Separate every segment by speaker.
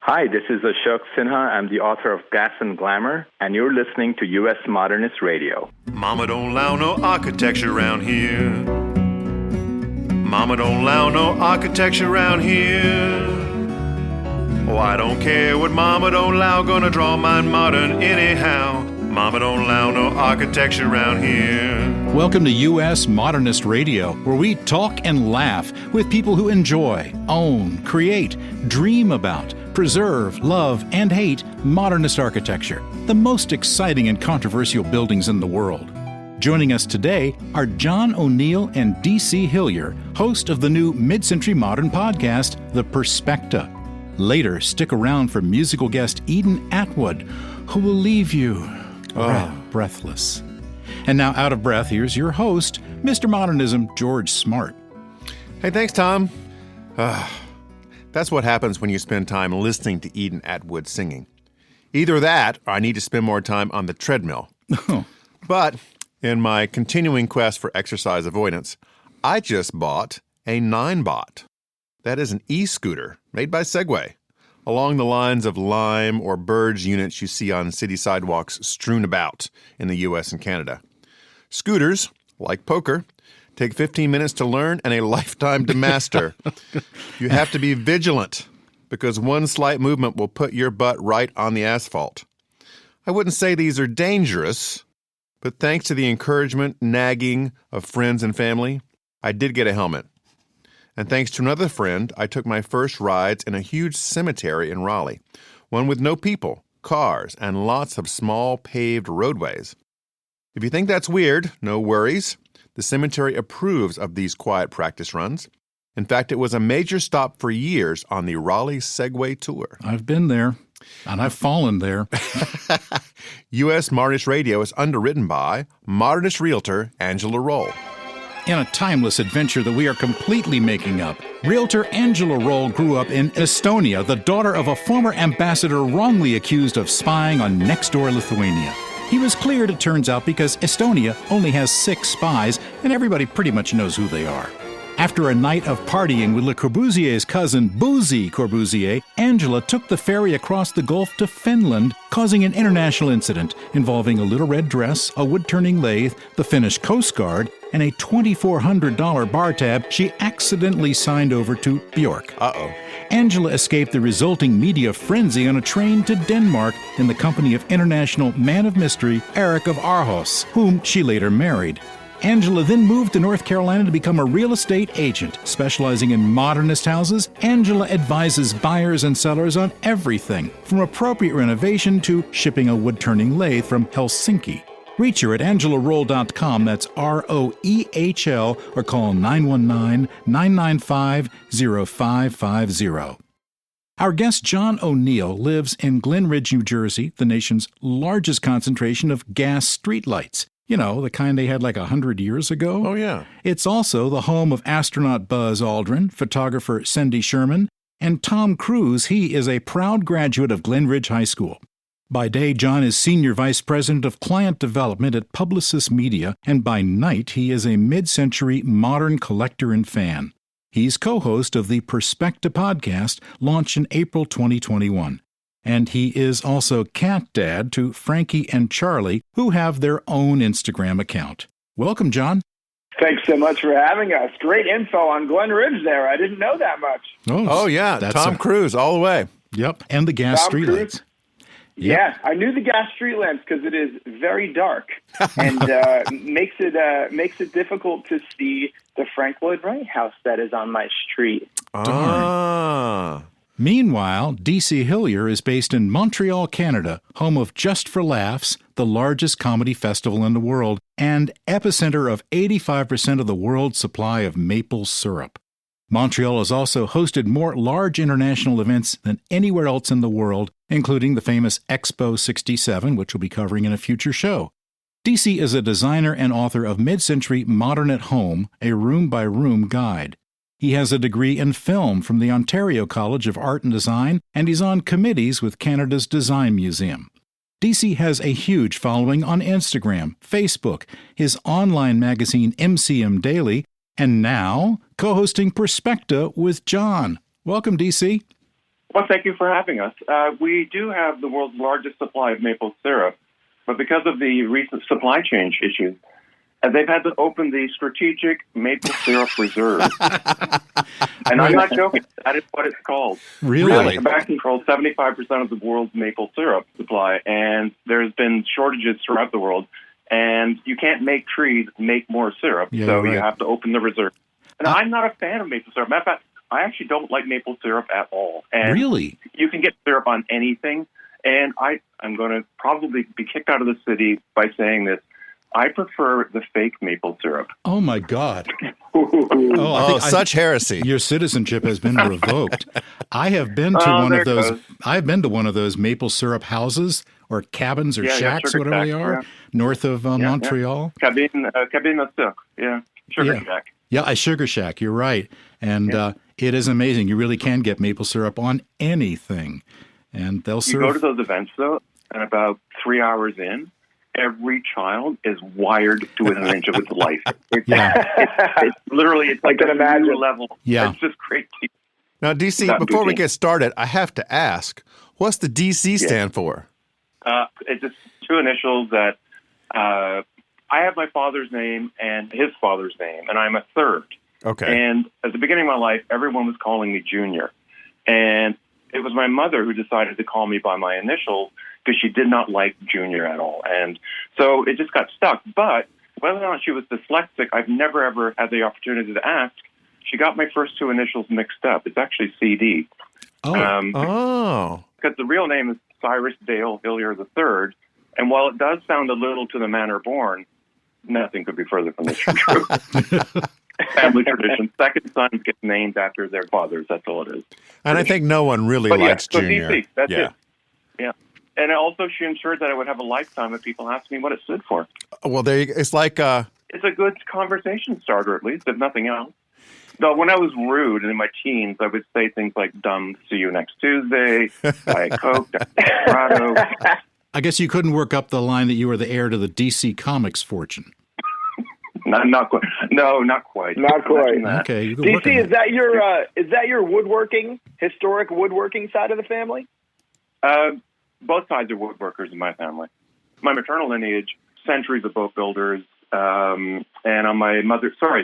Speaker 1: Hi, this is Ashok Sinha. I'm the author of Gas and Glamour, and you're listening to U.S. Modernist Radio.
Speaker 2: Mama don't allow no architecture around here. Mama don't allow no architecture around here. Oh, I don't care what Mama don't allow, gonna draw mine modern anyhow. Mama don't allow no architecture around here.
Speaker 3: Welcome to U.S. Modernist Radio, where we talk and laugh with people who enjoy, own, create, dream about, preserve, love, and hate modernist architecture, the most exciting and controversial buildings in the world. Joining us today are John O'Neill and D.C. Hillier, host of the new mid-century modern podcast, The Perspecta. Later, stick around for musical guest Eden Atwood, who will leave you breathless. And now, out of breath, here's your host, Mr. Modernism, George Smart.
Speaker 2: Hey, thanks, Tom. That's what happens when you spend time listening to Eden Atwood singing. Either that, or I need to spend more time on the treadmill. But in my continuing quest for exercise avoidance, I just bought a 9-bot. That is an e-scooter made by Segway, along the lines of Lime or Birds units you see on city sidewalks strewn about in the U.S. and Canada. Scooters, like poker, take 15 minutes to learn and a lifetime to master. You have to be vigilant because one slight movement will put your butt right on the asphalt. I wouldn't say these are dangerous, but thanks to the encouragement, nagging of friends and family, I did get a helmet. And thanks to another friend, I took my first rides in a huge cemetery in Raleigh, one with no people, cars, and lots of small paved roadways. If you think that's weird, no worries. The cemetery approves of these quiet practice runs. In fact, it was a major stop for years on the Raleigh Segway Tour.
Speaker 3: I've been there, and I've fallen there.
Speaker 2: U.S. Modernist Radio is underwritten by Modernist realtor Angela Roll.
Speaker 3: In a timeless adventure that we are completely making up, realtor Angela Roll grew up in Estonia, the daughter of a former ambassador wrongly accused of spying on next-door Lithuania. He was cleared, it turns out, because Estonia only has 6 spies, and everybody pretty much knows who they are. After a night of partying with Le Corbusier's cousin, Boozy Corbusier, Angela took the ferry across the Gulf to Finland, causing an international incident involving a little red dress, a wood-turning lathe, the Finnish Coast Guard, and a $2,400 bar tab she accidentally signed over to Bjork. Angela escaped the resulting media frenzy on a train to Denmark in the company of international man of mystery Eric of Aarhus, whom she later married. Angela then moved to North Carolina to become a real estate agent. Specializing in modernist houses, Angela advises buyers and sellers on everything, from appropriate renovation to shipping a wood-turning lathe from Helsinki. Reach her at angelaroll.com, that's ROEHL, or call 919-995-0550. Our guest John O'Neill lives in Glen Ridge, New Jersey, the nation's largest concentration of gas streetlights. You know, the kind they had like 100 years ago.
Speaker 2: Oh, yeah.
Speaker 3: It's also the home of astronaut Buzz Aldrin, photographer Cindy Sherman, and Tom Cruise. He is a proud graduate of Glen Ridge High School. By day, John is Senior Vice President of Client Development at Publicis Media, and by night, he is a mid-century modern collector and fan. He's co-host of the Perspecta podcast, launched in April 2021. And he is also cat dad to Frankie and Charlie, who have their own Instagram account. Welcome, John.
Speaker 4: Thanks so much for having us. Great info on Glen Ridge there. I didn't know that much.
Speaker 2: Oh yeah, Tom Cruise all the way.
Speaker 3: Yep, and the gas streetlights.
Speaker 4: Yep. Yeah, I knew the gas street lamps because it is very dark and makes it difficult to see the Frank Lloyd Wright house that is on my street.
Speaker 3: Darn. Meanwhile, D.C. Hillier is based in Montreal, Canada, home of Just for Laughs, the largest comedy festival in the world, and epicenter of 85% of the world's supply of maple syrup. Montreal has also hosted more large international events than anywhere else in the world, including the famous Expo 67, which we'll be covering in a future show. D.C. is a designer and author of Mid-Century Modern at Home, a room-by-room guide. He has a degree in film from the Ontario College of Art and Design, and he's on committees with Canada's Design Museum. DC has a huge following on Instagram, Facebook, his online magazine MCM Daily, and now co-hosting Perspecta with John. Welcome, DC.
Speaker 5: Well, thank you for having us. We do have the world's largest supply of maple syrup, but because of the recent supply chain issues, they've had to open the Strategic Maple Syrup Reserve. And I'm not joking. That is what it's called.
Speaker 3: Really?
Speaker 5: Quebec controls 75% of the world's maple syrup supply, and there's been shortages throughout the world. And you can't make trees make more syrup, so you have to open the reserve. And I'm not a fan of maple syrup. Matter of fact, I actually don't like maple syrup at all. And
Speaker 3: really?
Speaker 5: You can get syrup on anything. And I'm going to probably be kicked out of the city by saying this. I prefer the fake maple syrup.
Speaker 3: Oh, my God.
Speaker 2: Such heresy.
Speaker 3: Your citizenship has been revoked. I have been to one of those. I've been to one of those maple syrup houses or cabins or shacks, whatever they are, north of Montreal.
Speaker 5: Cabine à sucre. Yeah. Sugar shack.
Speaker 3: Yeah, a sugar shack. You're right. And it is amazing. You really can get maple syrup on anything. And they'll serve.
Speaker 5: You go to those events, though, and about 3 hours in, every child is wired to within an inch of its life. It's literally, it's like a new level.
Speaker 3: Yeah.
Speaker 5: It's just crazy.
Speaker 2: Now, DC, before we get started, I have to ask, what's the DC stand for?
Speaker 5: It's just two initials that I have my father's name and his father's name, and I'm a third.
Speaker 2: Okay.
Speaker 5: And at the beginning of my life, everyone was calling me Junior. And it was my mother who decided to call me by my initials because she did not like Junior at all. And so it just got stuck. But whether or not she was dyslexic, I've never, ever had the opportunity to ask. She got my first two initials mixed up. It's actually CD. Because the real name is Cyrus Dale Hillier III. And while it does sound a little to the manner born, nothing could be further from the truth. Family tradition. Second sons get named after their fathers. That's all it is.
Speaker 2: And I think no one really likes Junior.
Speaker 5: DC, that's it. Yeah. And also she ensured that I would have a lifetime if people asked me what it stood for.
Speaker 2: Well, it's like...
Speaker 5: it's a good conversation starter, at least, if nothing else. Though when I was rude and in my teens, I would say things like, dumb, see you next Tuesday, Diet Coke, Colorado.
Speaker 3: I guess you couldn't work up the line that you were the heir to the DC Comics fortune.
Speaker 5: Not quite. No, not quite.
Speaker 4: Not quite.
Speaker 3: Okay.
Speaker 4: DC, is that your woodworking, historic woodworking side of the family?
Speaker 5: Both sides are woodworkers in my family. My maternal lineage, centuries of boat builders, and on my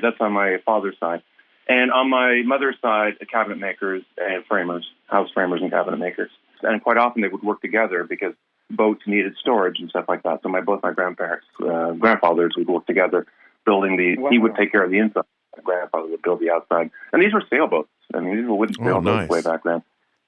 Speaker 5: that's on my father's side. And on my mother's side, cabinet makers and framers, house framers and cabinet makers. And quite often they would work together because boats needed storage and stuff like that. So both my grandfathers would work together building he would take care of the inside. My grandfather would build the outside. And these were sailboats. I mean, these were wooden sailboats way back then.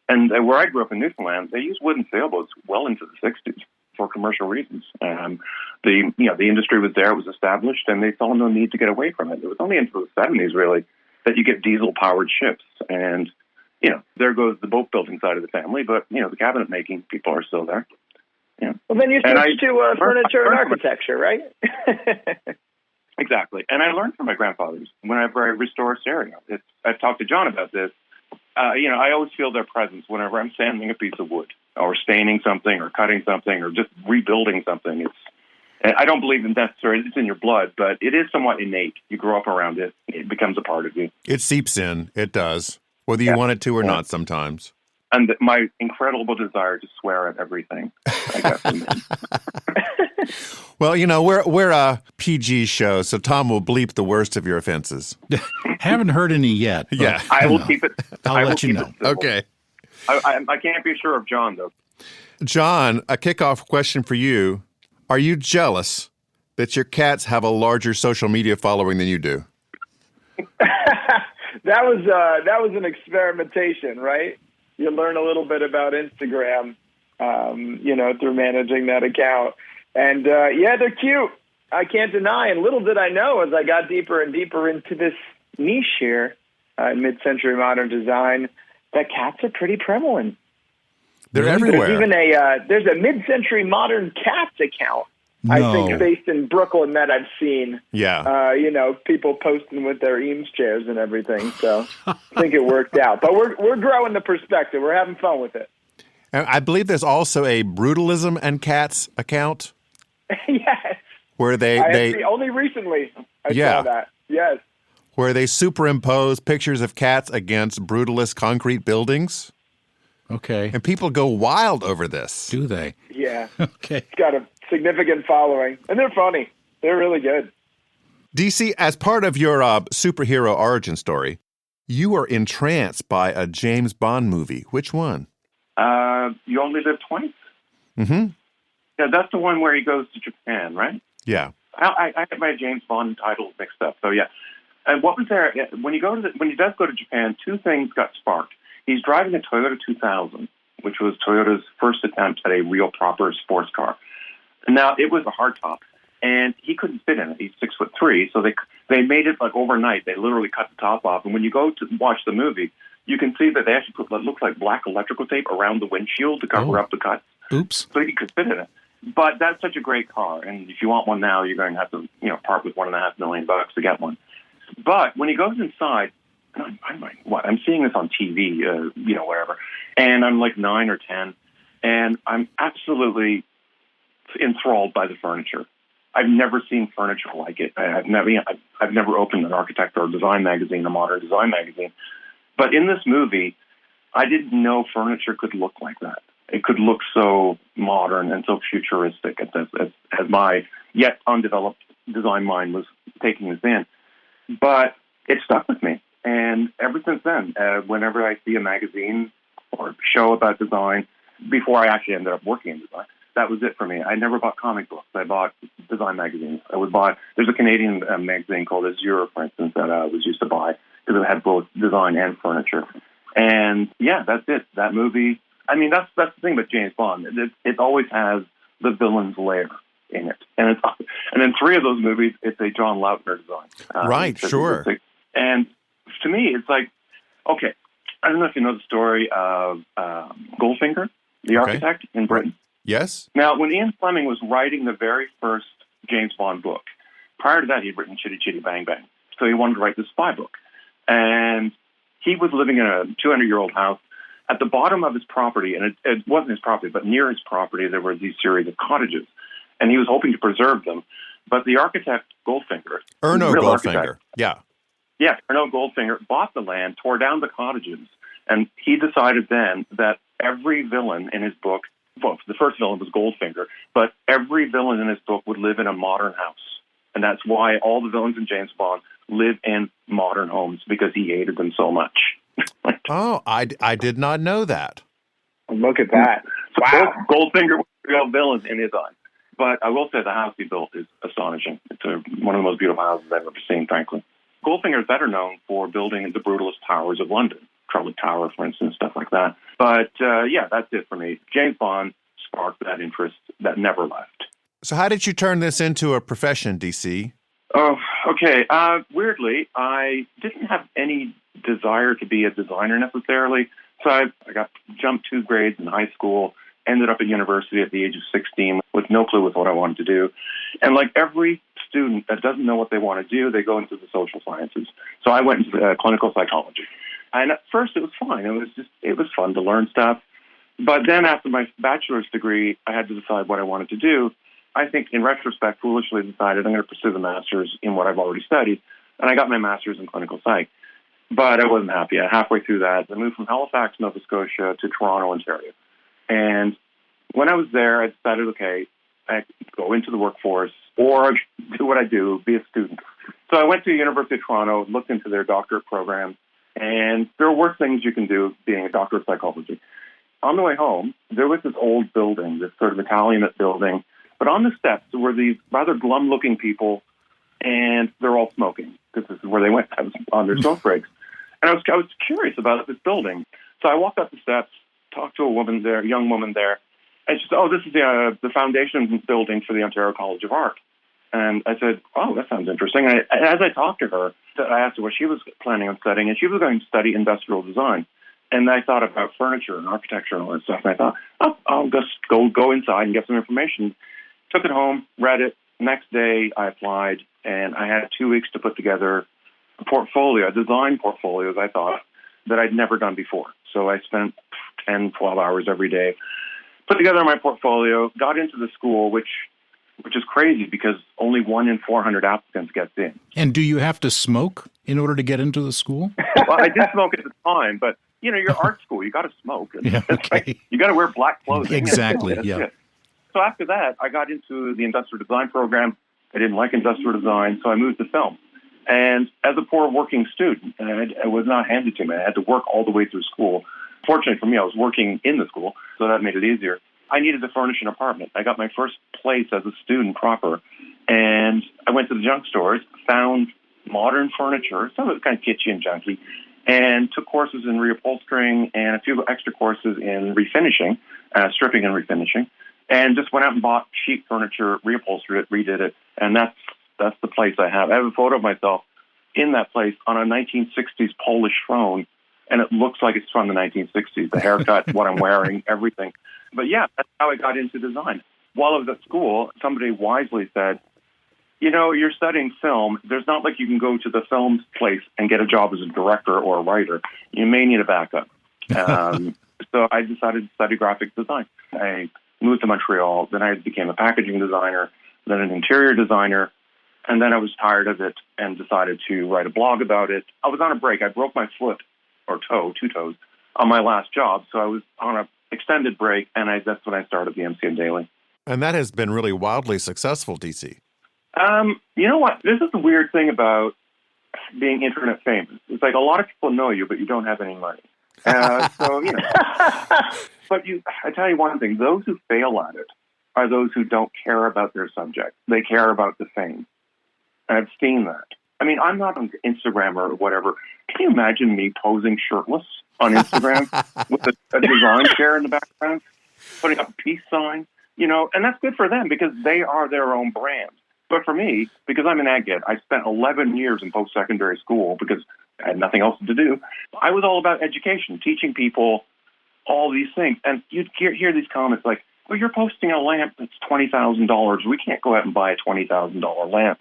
Speaker 5: And where I grew up in Newfoundland, they used wooden sailboats well into the 60s for commercial reasons. The industry was there, it was established, and they saw no need to get away from it. It was only into the 70s, really, that you get diesel-powered ships. And, there goes the boat-building side of the family, but, the cabinet-making people are still there. Yeah.
Speaker 4: Well, then you switched to furniture and architecture, right?
Speaker 5: Exactly. And I learned from my grandfathers whenever I restore stereo. I've talked to John about this. I always feel their presence whenever I'm sanding a piece of wood or staining something or cutting something or just rebuilding something. I don't believe in necessarily it's in your blood, but it is somewhat innate. You grow up around it. It becomes a part of you.
Speaker 2: It seeps in. It does. Whether you want it to or not sometimes.
Speaker 5: And my incredible desire to swear at everything. I guess.
Speaker 2: Well, we're a PG show, so Tom will bleep the worst of your offenses.
Speaker 3: Haven't heard any yet.
Speaker 2: Yeah.
Speaker 5: I will keep it.
Speaker 3: I'll let you know.
Speaker 2: Okay.
Speaker 5: I can't be sure of John, though.
Speaker 2: John, a kickoff question for you. Are you jealous that your cats have a larger social media following than you do?
Speaker 4: That was an experimentation, right? You learn a little bit about Instagram, through managing that account. And, they're cute. I can't deny. And little did I know as I got deeper and deeper into this niche here in mid-century modern design that cats are pretty prevalent.
Speaker 2: They're everywhere.
Speaker 4: There's even there's a mid-century modern cats account, I think, based in Brooklyn that I've seen.
Speaker 2: Yeah.
Speaker 4: People posting with their Eames chairs and everything. So I think it worked out. But we're growing the perspective. We're having fun with it.
Speaker 2: And I believe there's also a Brutalism and Cats account.
Speaker 4: Yes.
Speaker 2: Where they
Speaker 4: only recently I saw that. Yes.
Speaker 2: Where they superimpose pictures of cats against brutalist concrete buildings.
Speaker 3: Okay.
Speaker 2: And people go wild over this.
Speaker 3: Do they?
Speaker 4: Yeah.
Speaker 3: Okay.
Speaker 4: It's got a significant following. And they're funny. They're really good.
Speaker 2: DC, as part of your superhero origin story, you were entranced by a James Bond movie. Which one?
Speaker 5: You Only Live Twice?
Speaker 2: Mm-hmm.
Speaker 5: Yeah, that's the one where he goes to Japan, right?
Speaker 2: Yeah.
Speaker 5: I get my James Bond titles mixed up. So yeah. And what was there when he does go to Japan? Two things got sparked. He's driving a Toyota 2000, which was Toyota's first attempt at a real proper sports car. Now it was a hardtop, and he couldn't fit in it. He's 6'3", so they made it like overnight. They literally cut the top off, and when you go to watch the movie, you can see that they actually put what looks like black electrical tape around the windshield to cover up the cuts.
Speaker 3: Oops.
Speaker 5: So he could fit in it. But that's such a great car, and if you want one now, you're going to have to, part with $1.5 million to get one. But when he goes inside, I'm like, what? I'm seeing this on TV, whatever, and I'm like 9 or 10, and I'm absolutely enthralled by the furniture. I've never seen furniture like it. I've never opened an architect or design magazine, a modern design magazine, but in this movie, I didn't know furniture could look like that. It could look so modern and so futuristic as my yet undeveloped design mind was taking this in. But it stuck with me. And ever since then, whenever I see a magazine or show about design, before I actually ended up working in design, that was it for me. I never bought comic books. I bought design magazines. There's a Canadian magazine called Azure, for instance, that I was used to buy because it had both design and furniture. And yeah, that's it. That movie, I mean, that's the thing about James Bond. It always has the villain's lair in it. And in 3 of those movies, it's a John Lautner design.
Speaker 2: Right, sure.
Speaker 5: And to me, it's like, okay, I don't know if you know the story of Goldfinger, the architect in Britain.
Speaker 2: Yes.
Speaker 5: Now, when Ian Fleming was writing the very first James Bond book, prior to that, he'd written Chitty Chitty Bang Bang. So he wanted to write this spy book. And he was living in a 200-year-old house. At the bottom of his property, and it wasn't his property, but near his property, there were these series of cottages. And he was hoping to preserve them. But the architect, Goldfinger...
Speaker 2: Erno Goldfinger, yeah.
Speaker 5: Yeah, Erno Goldfinger bought the land, tore down the cottages, and he decided then that every villain in his book, well, the first villain was Goldfinger, but every villain in his book would live in a modern house. And that's why all the villains in James Bond live in modern homes, because he hated them so much.
Speaker 2: Oh, I did not know that.
Speaker 4: Look at that.
Speaker 5: Wow. Goldfinger was real villains in his eyes. But I will say the house he built is astonishing. It's one of the most beautiful houses I've ever seen, frankly. Goldfinger is better known for building the brutalist towers of London, Trellick Tower, for instance, stuff like that. But, yeah, that's it for me. James Bond sparked that interest that never left.
Speaker 2: So how did you turn this into a profession, DC?
Speaker 5: Oh, okay. Weirdly, I didn't have any desire to be a designer necessarily. So I jumped 2 grades in high school, ended up at university at the age of 16 with no clue with what I wanted to do. And like every student that doesn't know what they want to do, they go into the social sciences. So I went into clinical psychology. And at first it was fine. It was fun to learn stuff. But then after my bachelor's degree, I had to decide what I wanted to do. I think in retrospect, foolishly decided I'm going to pursue the master's in what I've already studied. And I got my master's in clinical psych. But I wasn't happy. Halfway through that, I moved from Halifax, Nova Scotia to Toronto, Ontario. And when I was there, I decided, okay, I could go into the workforce or do what I do, be a student. So I went to the University of Toronto, looked into their doctorate program, and there are worse things you can do being a doctor of psychology. On the way home, there was this old building, this sort of Italianate building, but on the steps there were these rather glum-looking people, and they're all smoking, because this is where they went. I was on their smoke breaks. And I was curious about this building. So I walked up the steps, talked to a young woman there, and she said, oh, this is the foundation building for the Ontario College of Art. And I said, oh, that sounds interesting. And as I talked to her, I asked her what she was planning on studying, and she was going to study industrial design. And I thought about furniture and architecture and all that stuff, and I thought, oh, I'll just go inside and get some information. Took it home, read it. Next day, I applied, and I had 2 weeks to put together a design portfolio, as I thought, that I'd never done before. So I spent 10, 12 hours every day, put together my portfolio, got into the school, which is crazy because only 1 in 400 applicants gets in.
Speaker 3: And do you have to smoke in order to get into the school?
Speaker 5: Well, I did smoke at the time, but you're art school. You got to smoke.
Speaker 3: Yeah, okay.
Speaker 5: You got to wear black clothing.
Speaker 3: Exactly,
Speaker 5: That's
Speaker 3: yeah.
Speaker 5: it. So after that, I got into the industrial design program. I didn't like industrial design, so I moved to film. And as a poor working student, it was not handed to me. I had to work all the way through school. Fortunately for me, I was working in the school, so that made it easier. I needed to furnish an apartment. I got my first place as a student proper, and I went to the junk stores, found modern furniture, some of it kind of kitschy and junky, and took courses in reupholstering and a few extra courses in refinishing, stripping and refinishing, and just went out and bought cheap furniture, reupholstered it, redid it, and that's the place I have. I have a photo of myself in that place on a 1960s Polish throne, and it looks like it's from the 1960s. The haircut, what I'm wearing, everything. But yeah, that's how I got into design. While I was at school, somebody wisely said, you're studying film. There's not like you can go to the film place and get a job as a director or a writer. You may need a backup. So I decided to study graphic design. I moved to Montreal. Then I became a packaging designer, then an interior designer. And then I was tired of it and decided to write a blog about it. I was on a break. I broke my foot or toe, 2 toes, on my last job. So I was on an extended break, and that's when I started the MCN Daily.
Speaker 2: And that has been really wildly successful, DC.
Speaker 5: You know what? This is the weird thing about being internet famous. It's like a lot of people know you, but you don't have any money. But I tell you one thing, those who fail at it are those who don't care about their subject. They care about the fame. And I've seen that. I mean, I'm not on Instagram or whatever. Can you imagine me posing shirtless on Instagram with a design chair in the background, putting up a peace sign, and that's good for them because they are their own brand. But for me, because I'm an ag ed, I spent 11 years in post-secondary school because I had nothing else to do. I was all about education, teaching people all these things. And you'd hear these comments like, well, you're posting a lamp that's $20,000. We can't go out and buy a $20,000 lamp.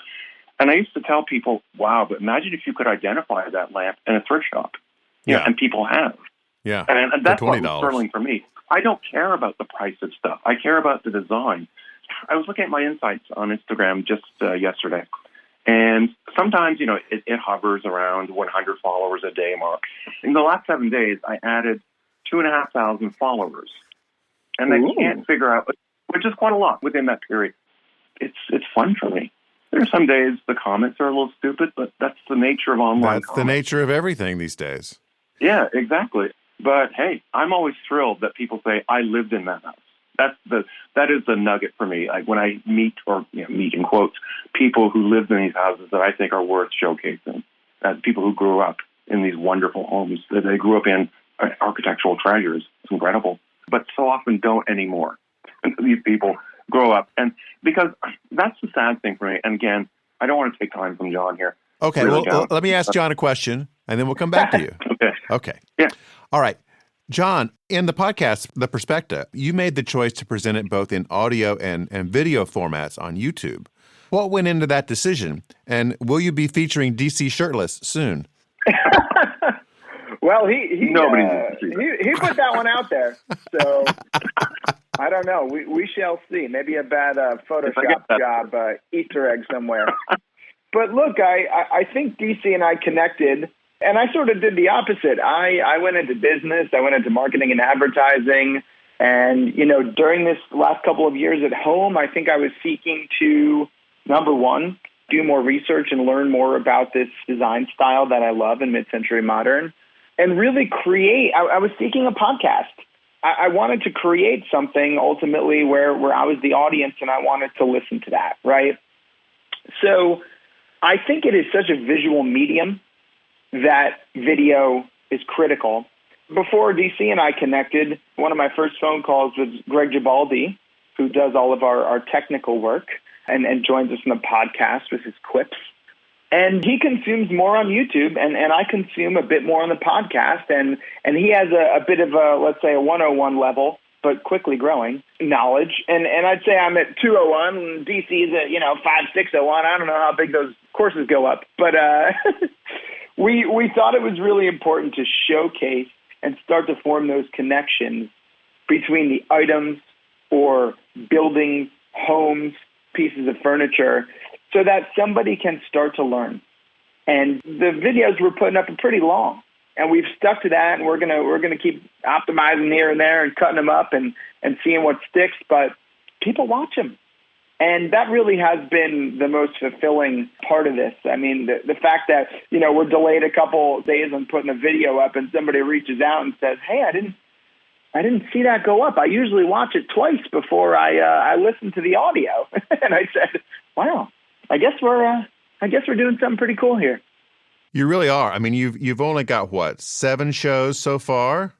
Speaker 5: And I used to tell people, wow, but imagine if you could identify that lamp in a thrift shop. And people have.
Speaker 2: Yeah.
Speaker 5: And that's what
Speaker 2: $20.
Speaker 5: was thrilling for me. I don't care about the price of stuff. I care about the design. I was looking at my insights on Instagram just yesterday. And sometimes, it hovers around 100 followers a day mark. In the last 7 days, I added 2,500 followers. And I can't figure out, which is quite a lot within that period. It's fun for me. There are some days the comments are a little stupid, but that's the nature of online
Speaker 2: That's the nature of everything these days.
Speaker 5: Yeah, exactly. But hey, I'm always thrilled that people say, I lived in that house. That is the nugget for me. Like when I meet, or meet in quotes, people who lived in these houses that I think are worth showcasing. People who grew up in these wonderful homes that they grew up in, architectural treasures. It's incredible. But so often don't anymore. These people grow up. And because that's the sad thing for me. And again, I don't want to take time from John here.
Speaker 2: Okay,
Speaker 5: Really
Speaker 2: well, let me ask John a question, and then we'll come back to you. Okay.
Speaker 5: Yeah.
Speaker 2: All right. John, in the podcast, The Perspecta, you made the choice to present it both in audio and video formats on YouTube. What went into that decision? And will you be featuring DC shirtless soon?
Speaker 4: Well, he put that one out there. So I don't know. We shall see. Maybe a bad Photoshop job, Easter egg somewhere. But look, I think DC and I connected, and I sort of did the opposite. I went into business. I went into marketing and advertising. And, during this last couple of years at home, I think I was seeking to, number one, do more research and learn more about this design style that I love in mid-century modern, and really create. I was seeking a podcast. I wanted to create something ultimately where I was the audience and I wanted to listen to that, right? So I think it is such a visual medium that video is critical. Before DC and I connected, one of my first phone calls was Greg Gibaldi, who does all of our technical work and joins us in the podcast with his quips. And he consumes more on YouTube, and I consume a bit more on the podcast. And he has a bit of a, let's say, a 101 level, but quickly growing knowledge. And I'd say I'm at 201, and DC's at, 5601. I don't know how big those courses go up. But we thought it was really important to showcase and start to form those connections between the items or buildings, homes, pieces of furniture, so that somebody can start to learn. And the videos we're putting up are pretty long. and we've stuck to that, and we're gonna keep optimizing here and there and cutting them up and seeing what sticks. But people watch them, and that really has been the most fulfilling part of this. I mean, the fact that we're delayed a couple days on putting a video up, and somebody reaches out and says, "Hey, I didn't see that go up. I usually watch it twice before I listen to the audio." And I said, "Wow, I guess we're doing something pretty cool here."
Speaker 2: You really are. I mean, you've only got 7 shows so far,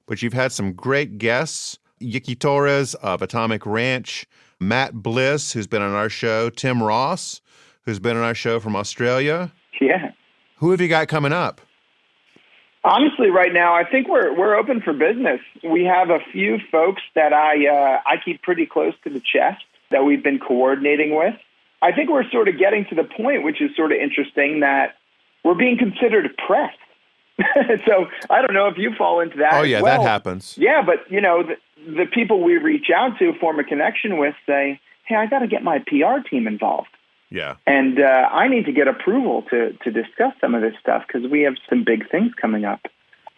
Speaker 2: but you've had some great guests: Yicky Torres of Atomic Ranch, Matt Bliss, who's been on our show, Tim Ross, who's been on our show from Australia.
Speaker 4: Yeah.
Speaker 2: Who have you got coming up?
Speaker 4: Honestly, right now, I think we're open for business. We have a few folks that I keep pretty close to the chest that we've been coordinating with. I think we're sort of getting to the point, which is sort of interesting, that we're being considered press. So I don't know if you fall into that.
Speaker 2: Oh, yeah,
Speaker 4: well.
Speaker 2: that happens.
Speaker 4: Yeah, but, the people we reach out to, form a connection with, say, hey, I got to get my PR team involved.
Speaker 2: Yeah.
Speaker 4: And I need to get approval to discuss some of this stuff because we have some big things coming up.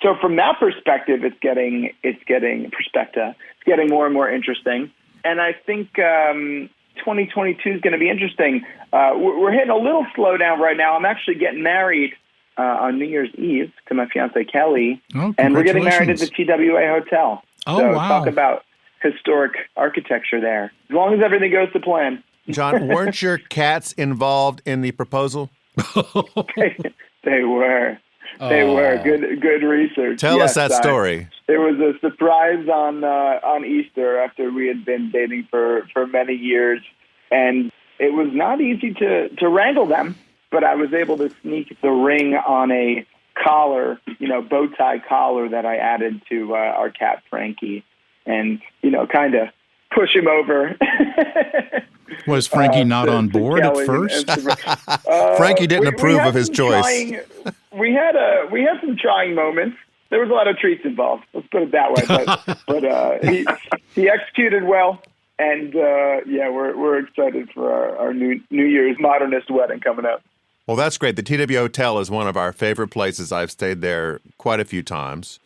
Speaker 4: So from that perspective, it's getting Perspecta. It's getting more and more interesting. And I think 2022 is going to be interesting. We're hitting a little slowdown right now. I'm actually getting married on New Year's Eve to my fiancée, Kelly.
Speaker 3: Oh,
Speaker 4: and we're getting married at the TWA Hotel.
Speaker 3: Oh,
Speaker 4: so
Speaker 3: wow.
Speaker 4: Talk about historic architecture there. As long as everything goes to plan.
Speaker 2: John, weren't your cats involved in the proposal?
Speaker 4: They were. They were. Good research.
Speaker 2: Tell us that story.
Speaker 4: It was a surprise on Easter after we had been dating for many years. And it was not easy to wrangle them, but I was able to sneak the ring on a collar, bow tie collar that I added to our cat, Frankie, and, kind of push him over.
Speaker 3: Was Frankie not on board at first?
Speaker 2: Frankie didn't approve of his choice.
Speaker 4: We had some trying moments. There was a lot of treats involved. Let's put it that way. But he executed well, and we're excited for our New Year's Modernist wedding coming up.
Speaker 2: Well, that's great. The TW Hotel is one of our favorite places. I've stayed there quite a few times.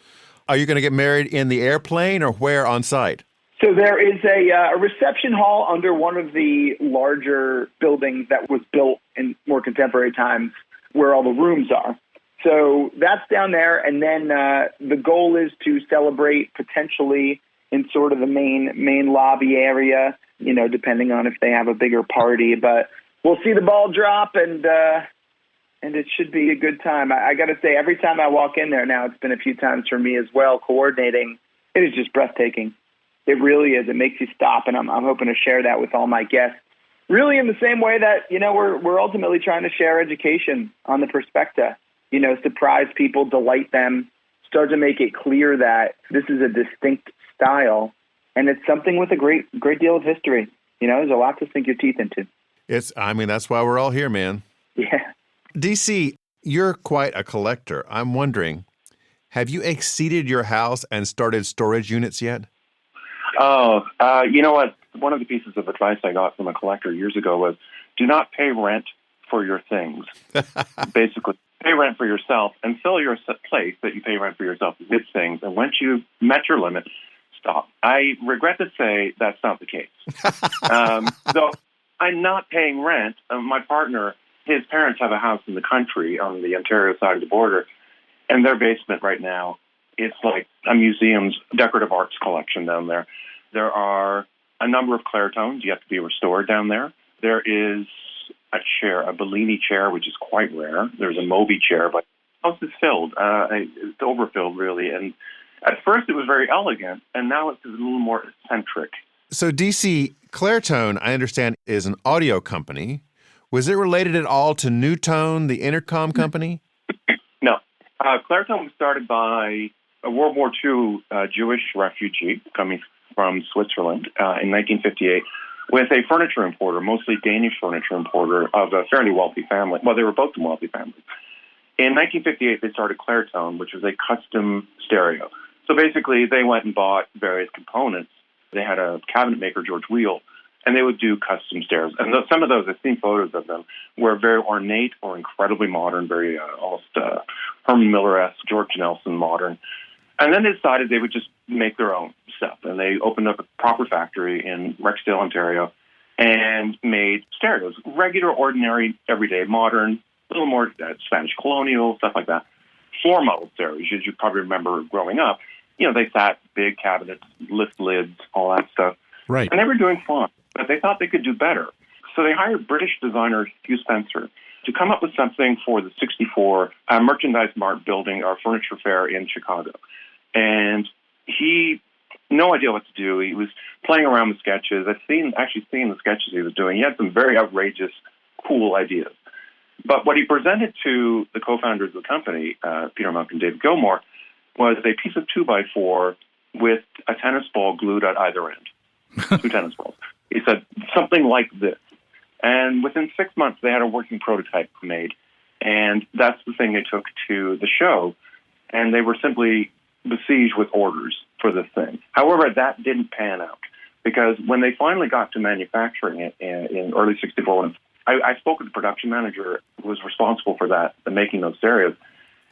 Speaker 2: Are you going to get married in the airplane or where on site?
Speaker 4: So there is a reception hall under one of the larger buildings that was built in more contemporary times where all the rooms are. So that's down there. And then the goal is to celebrate potentially in sort of the main lobby area, depending on if they have a bigger party. But we'll see the ball drop, and it should be a good time. I got to say, every time I walk in there now, it's been a few times for me as well, coordinating. It is just breathtaking. It really is. It makes you stop, and I'm hoping to share that with all my guests. Really in the same way that, we're ultimately trying to share education on the Perspecta. Surprise people, delight them, start to make it clear that this is a distinct style, and it's something with a great deal of history. There's a lot to sink your teeth into.
Speaker 2: That's why we're all here, man.
Speaker 4: Yeah.
Speaker 2: DC, you're quite a collector. I'm wondering, have you exceeded your house and started storage units yet?
Speaker 5: Oh, you know what? One of the pieces of advice I got from a collector years ago was, do not pay rent for your things. Basically, pay rent for yourself and fill your place that you pay rent for yourself with things. And once you've met your limit, stop. I regret to say that's not the case. So I'm not paying rent. My partner, his parents have a house in the country on the Ontario side of the border, and their basement right now, it's like a museum's decorative arts collection down there. There are a number of Claretones yet to be restored down there. There is a chair, a Bellini chair, which is quite rare. There's a Moby chair, but the house is filled. It's overfilled, really. And at first it was very elegant, and now it's a little more eccentric.
Speaker 2: So DC, Claretone, I understand, is an audio company. Was it related at all to Newtone, the intercom company?
Speaker 5: No. Claretone was started by a World War II Jewish refugee coming from Switzerland in 1958 with a furniture importer, mostly Danish furniture importer of a fairly wealthy family. Well, they were both wealthy families. In 1958, they started Claretone, which was a custom stereo. So basically, they went and bought various components. They had a cabinet maker, George Wheel, and they would do custom stereos. And some of those, I've seen photos of them, were very ornate or incredibly modern, very almost Herman Miller-esque, George Nelson modern. And then they decided they would just make their own stuff. And they opened up a proper factory in Rexdale, Ontario, and made stereos. Regular, ordinary, everyday, modern, a little more Spanish colonial, stuff like that. Floor model stereos, as you probably remember growing up. They sat big cabinets, lift lids, all that stuff.
Speaker 3: Right.
Speaker 5: And they were doing fine, but they thought they could do better. So they hired British designer Hugh Spencer to come up with something for the 64 Merchandise Mart building, our furniture fair in Chicago. And he, no idea what to do. He was playing around with sketches. I've actually seen the sketches he was doing. He had some very outrageous, cool ideas. But what he presented to the co-founders of the company, Peter Monk and David Gilmore, was a piece of 2x4 with a tennis ball glued at either end. 2 tennis balls. He said, something like this. And within 6 months, they had a working prototype made. And that's the thing they took to the show. And they were simply besieged with orders for this thing. However, that didn't pan out. Because when they finally got to manufacturing it in early 64, I spoke with the production manager who was responsible for that, the making those stereos.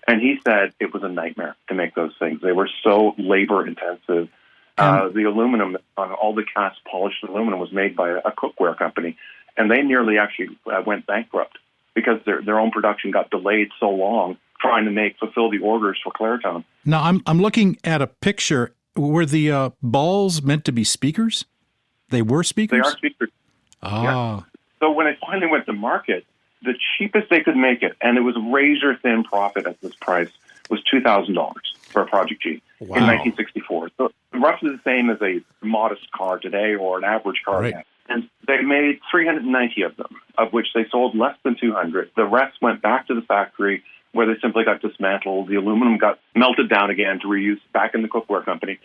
Speaker 5: And he said it was a nightmare to make those things. They were so labor-intensive. The aluminum, all the cast polished aluminum was made by a cookware company. And they nearly actually went bankrupt because their own production got delayed so long trying to fulfill the orders for Clairton.
Speaker 3: Now, I'm looking at a picture. Were the balls meant to be speakers? They were speakers?
Speaker 5: They are speakers.
Speaker 3: Ah.
Speaker 5: Yeah. So when they finally went to market, the cheapest they could make it, and it was razor-thin profit at this price, was $2,000 for a Project G in 1964. So roughly the same as a modest car today or an average car.
Speaker 3: Right.
Speaker 5: And they made 390 of them, of which they sold less than 200. The rest went back to the factory where they simply got dismantled. The aluminum got melted down again to reuse back in the cookware company.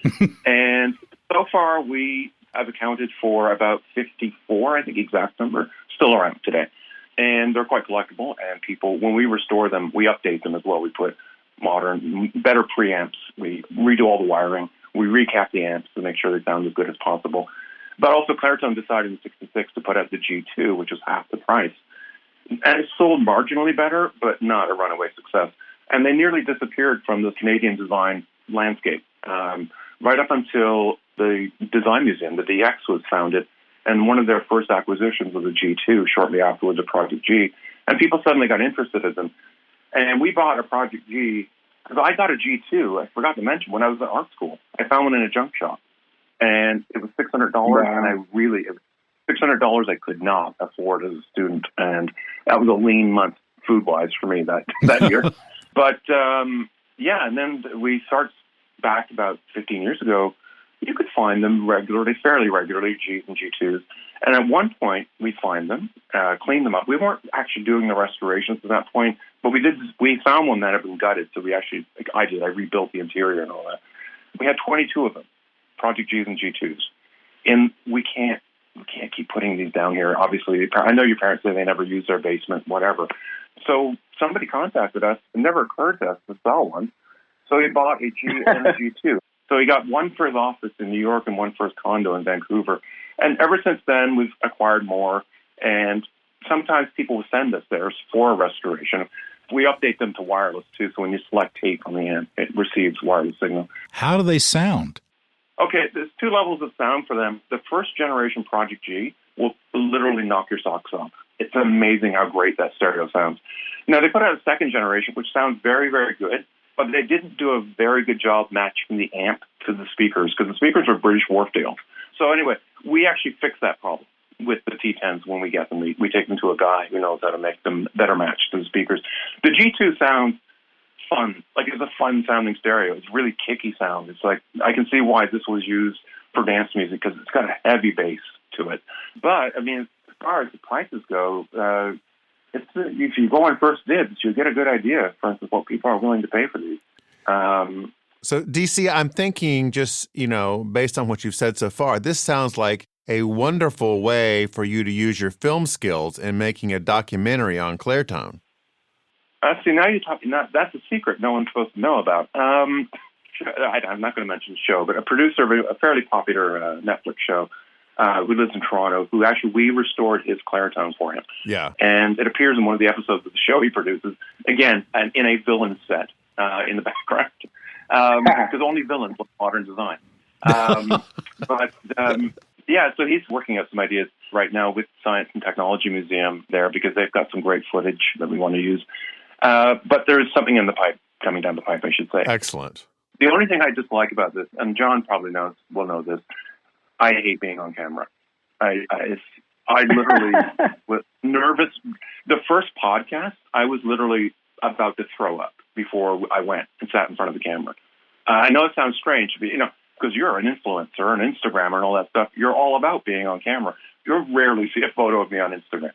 Speaker 5: And so far we have accounted for about 54, I think exact number, still around today. And they're quite collectible, and people, when we restore them, we update them as well. We put modern, better preamps. We redo all the wiring. We recap the amps to make sure they sound as good as possible. But also, Clairton decided in '66 to put out the G2, which was half the price. And it sold marginally better, but not a runaway success. And they nearly disappeared from the Canadian design landscape, right up until the Design Museum, the DX, was founded. And one of their first acquisitions was a G2, shortly afterwards a Project G. And people suddenly got interested in them. And we bought a Project G, because I got a G2, I forgot to mention, when I was at art school. I found one in a junk shop. And it was $600, and it was $600 I could not afford as a student. And that was a lean month food-wise for me that year. But, and then we start back about 15 years ago. You could find them fairly regularly, Gs and G2s. And at one point, we find them, clean them up. We weren't actually doing the restorations at that point, but we found one that had been gutted. So I rebuilt the interior and all that. We had 22 of them, Project Gs and G2s. And we can't keep putting these down here. Obviously, I know your parents say they never use their basement, whatever. So somebody contacted us. It never occurred to us to sell one. So he bought a G and a G2. So he got one for his office in New York and one for his condo in Vancouver. And ever since then, we've acquired more. And sometimes people will send us theirs for a restoration. We update them to wireless, too. So when you select tape on the end, it receives wireless signal.
Speaker 3: How do they sound?
Speaker 5: Okay, there's 2 levels of sound for them. The first generation Project G will literally knock your socks off. It's amazing how great that stereo sounds. Now, they put out a second generation, which sounds very, very good. But they didn't do a very good job matching the amp to the speakers, because the speakers were British Wharfdale. So anyway, we actually fixed that problem with the T10s when we get them. We take them to a guy who knows how to make them better match to the speakers. The G2 sounds fun. Like, it's a fun-sounding stereo. It's really kicky sound. It's like, I can see why this was used for dance music, because it's got a heavy bass to it. But, I mean, as far as the prices go, if you go on first dibs, you get a good idea, for instance, what people are willing to pay for these.
Speaker 2: So, DC, I'm thinking just, based on what you've said so far, this sounds like a wonderful way for you to use your film skills in making a documentary on Clairton.
Speaker 5: See, now you're talking, that's a secret no one's supposed to know about. I'm not going to mention the show, but a producer of a fairly popular Netflix show who lives in Toronto, who actually, we restored his Clairtone for him.
Speaker 2: Yeah.
Speaker 5: And it appears in one of the episodes of the show he produces, again, in a villain set in the background, because only villains look modern design. Yeah, so he's working out some ideas right now with Science and Technology Museum there, because they've got some great footage that we want to use. But there's something in the pipe, coming down the pipe, I should say.
Speaker 2: Excellent.
Speaker 5: The only thing I dislike about this, and John probably will know this, I hate being on camera. I literally was nervous. The first podcast, I was literally about to throw up before I went and sat in front of the camera. I know it sounds strange, but, because you're an influencer, an Instagrammer, and all that stuff. You're all about being on camera. You'll rarely see a photo of me on Instagram.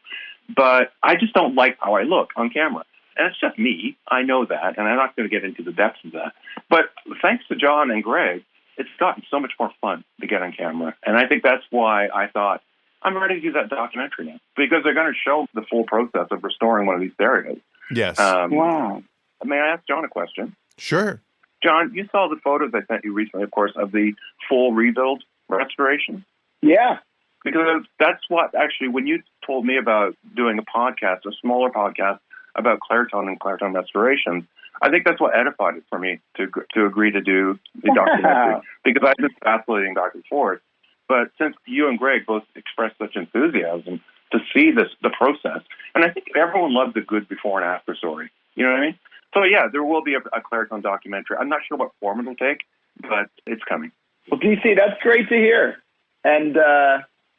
Speaker 5: But I just don't like how I look on camera. And it's just me. I know that, and I'm not going to get into the depths of that. But thanks to John and Greg, it's gotten so much more fun to get on camera. And I think that's why I thought, I'm ready to do that documentary now. Because they're going to show the full process of restoring one of these stereos.
Speaker 2: Yes.
Speaker 4: Wow.
Speaker 5: May I ask John a question?
Speaker 2: Sure.
Speaker 5: John, you saw the photos I sent you recently, of course, of the full rebuild restoration?
Speaker 4: Yeah.
Speaker 5: Because that's what, actually, when you told me about doing a podcast, a smaller podcast, about Clairtone and Clairtone restorations, I think that's what edified it for me to agree to do the documentary. Because I've been vacillating back and forth. But since you and Greg both expressed such enthusiasm to see the process, and I think everyone loved the good before and after story. You know what I mean? So, yeah, there will be a Clairtone documentary. I'm not sure what form it'll take, but it's coming.
Speaker 4: Well, DC, that's great to hear. And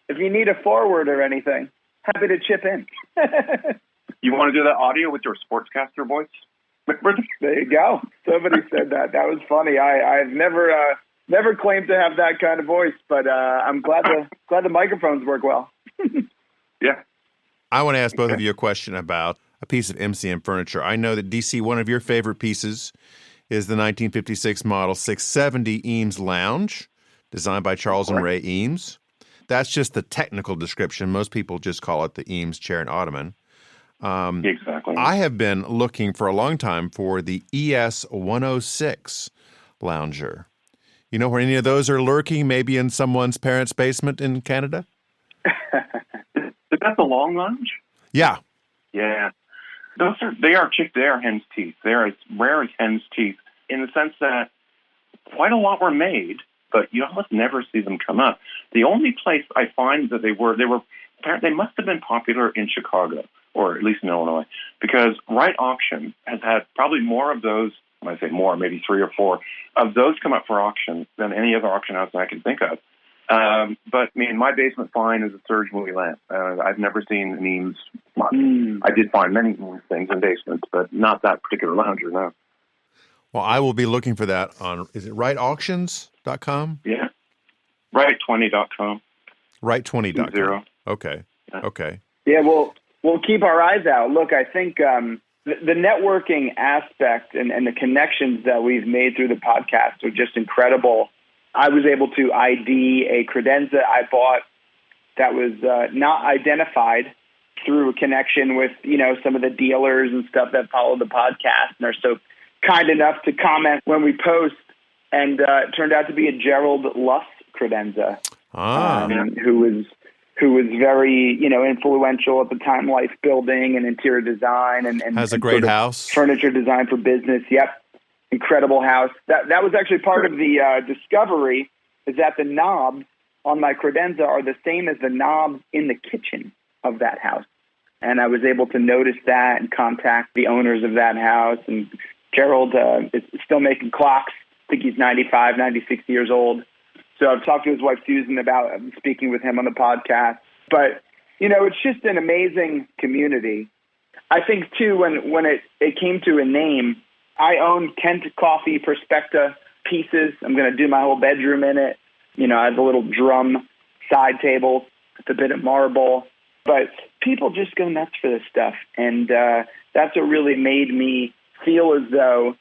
Speaker 4: if you need a forward or anything, happy to chip in.
Speaker 5: You want to do that audio with your sportscaster voice?
Speaker 4: There you go. Somebody said that. That was funny. I've never claimed to have that kind of voice, but I'm glad the microphones work well.
Speaker 5: Yeah.
Speaker 2: I want to ask both of you a question about a piece of MCM furniture. I know that, DC, one of your favorite pieces is the 1956 model 670 Eames Lounge, designed by Charles and Ray Eames. That's just the technical description. Most people just call it the Eames chair and ottoman.
Speaker 5: Exactly.
Speaker 2: I have been looking for a long time for the ES 106 lounger. You know where any of those are lurking, maybe in someone's parents' basement in Canada?
Speaker 5: Is that the long lounge?
Speaker 2: Yeah.
Speaker 5: Yeah. They are hen's teeth. They're as rare as hen's teeth in the sense that quite a lot were made, but you almost never see them come up. The only place I find that they must have been popular in Chicago, or at least in Illinois, because Right Auction has had probably more of those, when I say more, maybe 3 or 4, of those come up for auction than any other auction house I can think of. But my basement find is a Surge movie lamp. I've never seen an Eames lounger. I did find many things in basements, but not that particular lounger, no.
Speaker 2: Well, I will be looking for that on, is it rightauctions.com?
Speaker 5: Yeah. Right20.com.
Speaker 2: Right20.com.
Speaker 5: 20.
Speaker 2: Okay.
Speaker 5: Yeah.
Speaker 2: Okay.
Speaker 4: Yeah, we'll keep our eyes out. Look, I think the networking aspect and the connections that we've made through the podcast are just incredible. I was able to ID a credenza I bought that was not identified through a connection with, some of the dealers and stuff that follow the podcast and are so kind enough to comment when we post. And it turned out to be a Gerald Luss credenza, who was very, influential at the time, life building and interior design and
Speaker 2: has a great house,
Speaker 4: furniture design for business. Yep. Incredible house. That was actually part of the discovery, is that the knobs on my credenza are the same as the knobs in the kitchen of that house. And I was able to notice that and contact the owners of that house. And Gerald is still making clocks. I think he's 95, 96 years old. So I've talked to his wife, Susan, about speaking with him on the podcast. But, it's just an amazing community. I think, too, when it came to a name, I own Kent Coffee Perspecta pieces. I'm going to do my whole bedroom in it. I have a little drum side table. It's a bit of marble. But people just go nuts for this stuff. And that's what really made me feel as though,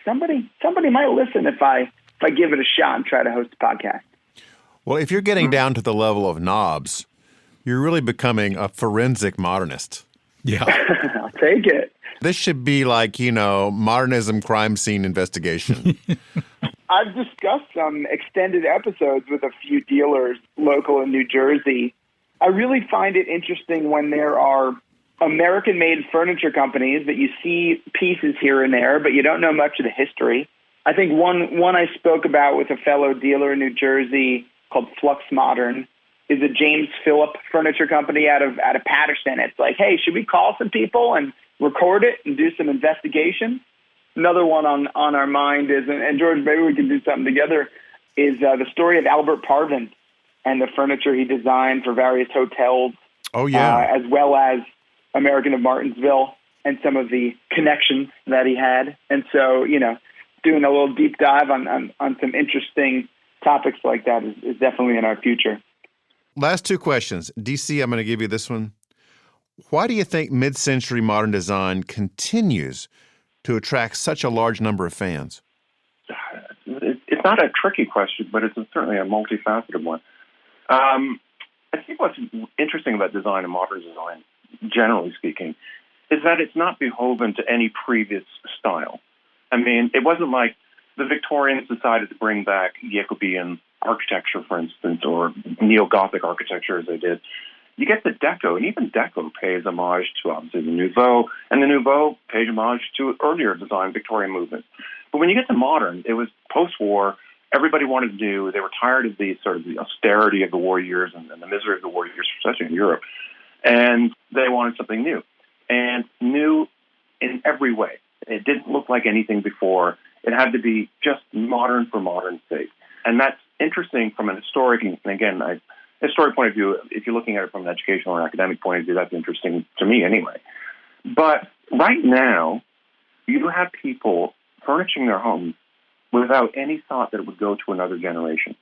Speaker 4: somebody might listen if I give it a shot and try to host a podcast.
Speaker 2: Well, if you're getting down to the level of knobs, you're really becoming a forensic modernist.
Speaker 3: Yeah.
Speaker 4: I'll take it.
Speaker 2: This should be like, modernism crime scene investigation.
Speaker 4: I've discussed some extended episodes with a few dealers local in New Jersey. I really find it interesting when there are American-made furniture companies that you see pieces here and there, but you don't know much of the history. I think one I spoke about with a fellow dealer in New Jersey called Flux Modern is a James Phillip furniture company out of Patterson. It's like, hey, should we call some people and record it and do some investigation? Another one on our mind is, and George, maybe we can do something together, is the story of Albert Parvin and the furniture he designed for various hotels.
Speaker 2: Oh, yeah.
Speaker 4: As well as American of Martinsville and some of the connections that he had. And so, doing a little deep dive on some interesting topics like that is definitely in our future.
Speaker 2: Last two questions. DC, I'm going to give you this one. Why do you think mid-century modern design continues to attract such a large number of fans?
Speaker 5: It's not a tricky question, but it's certainly a multifaceted one. I think what's interesting about design and modern design, generally speaking, is that it's not beholden to any previous style. I mean, it wasn't like the Victorians decided to bring back Jacobean architecture, for instance, or neo-Gothic architecture as they did. You get the Deco, and even Deco pays homage to, obviously, the Nouveau, and the Nouveau paid homage to earlier design, Victorian movement. But when you get to modern, it was post-war. Everybody wanted new. They were tired of the sort of the austerity of the war years and the misery of the war years, especially in Europe. And they wanted something new. And new in every way. It didn't look like anything before. It had to be just modern for modern's sake. And that's interesting from an historic, and again, historic point of view. If you're looking at it from an educational or academic point of view, that's interesting to me anyway. But right now, you have people furnishing their homes without any thought that it would go to another generation.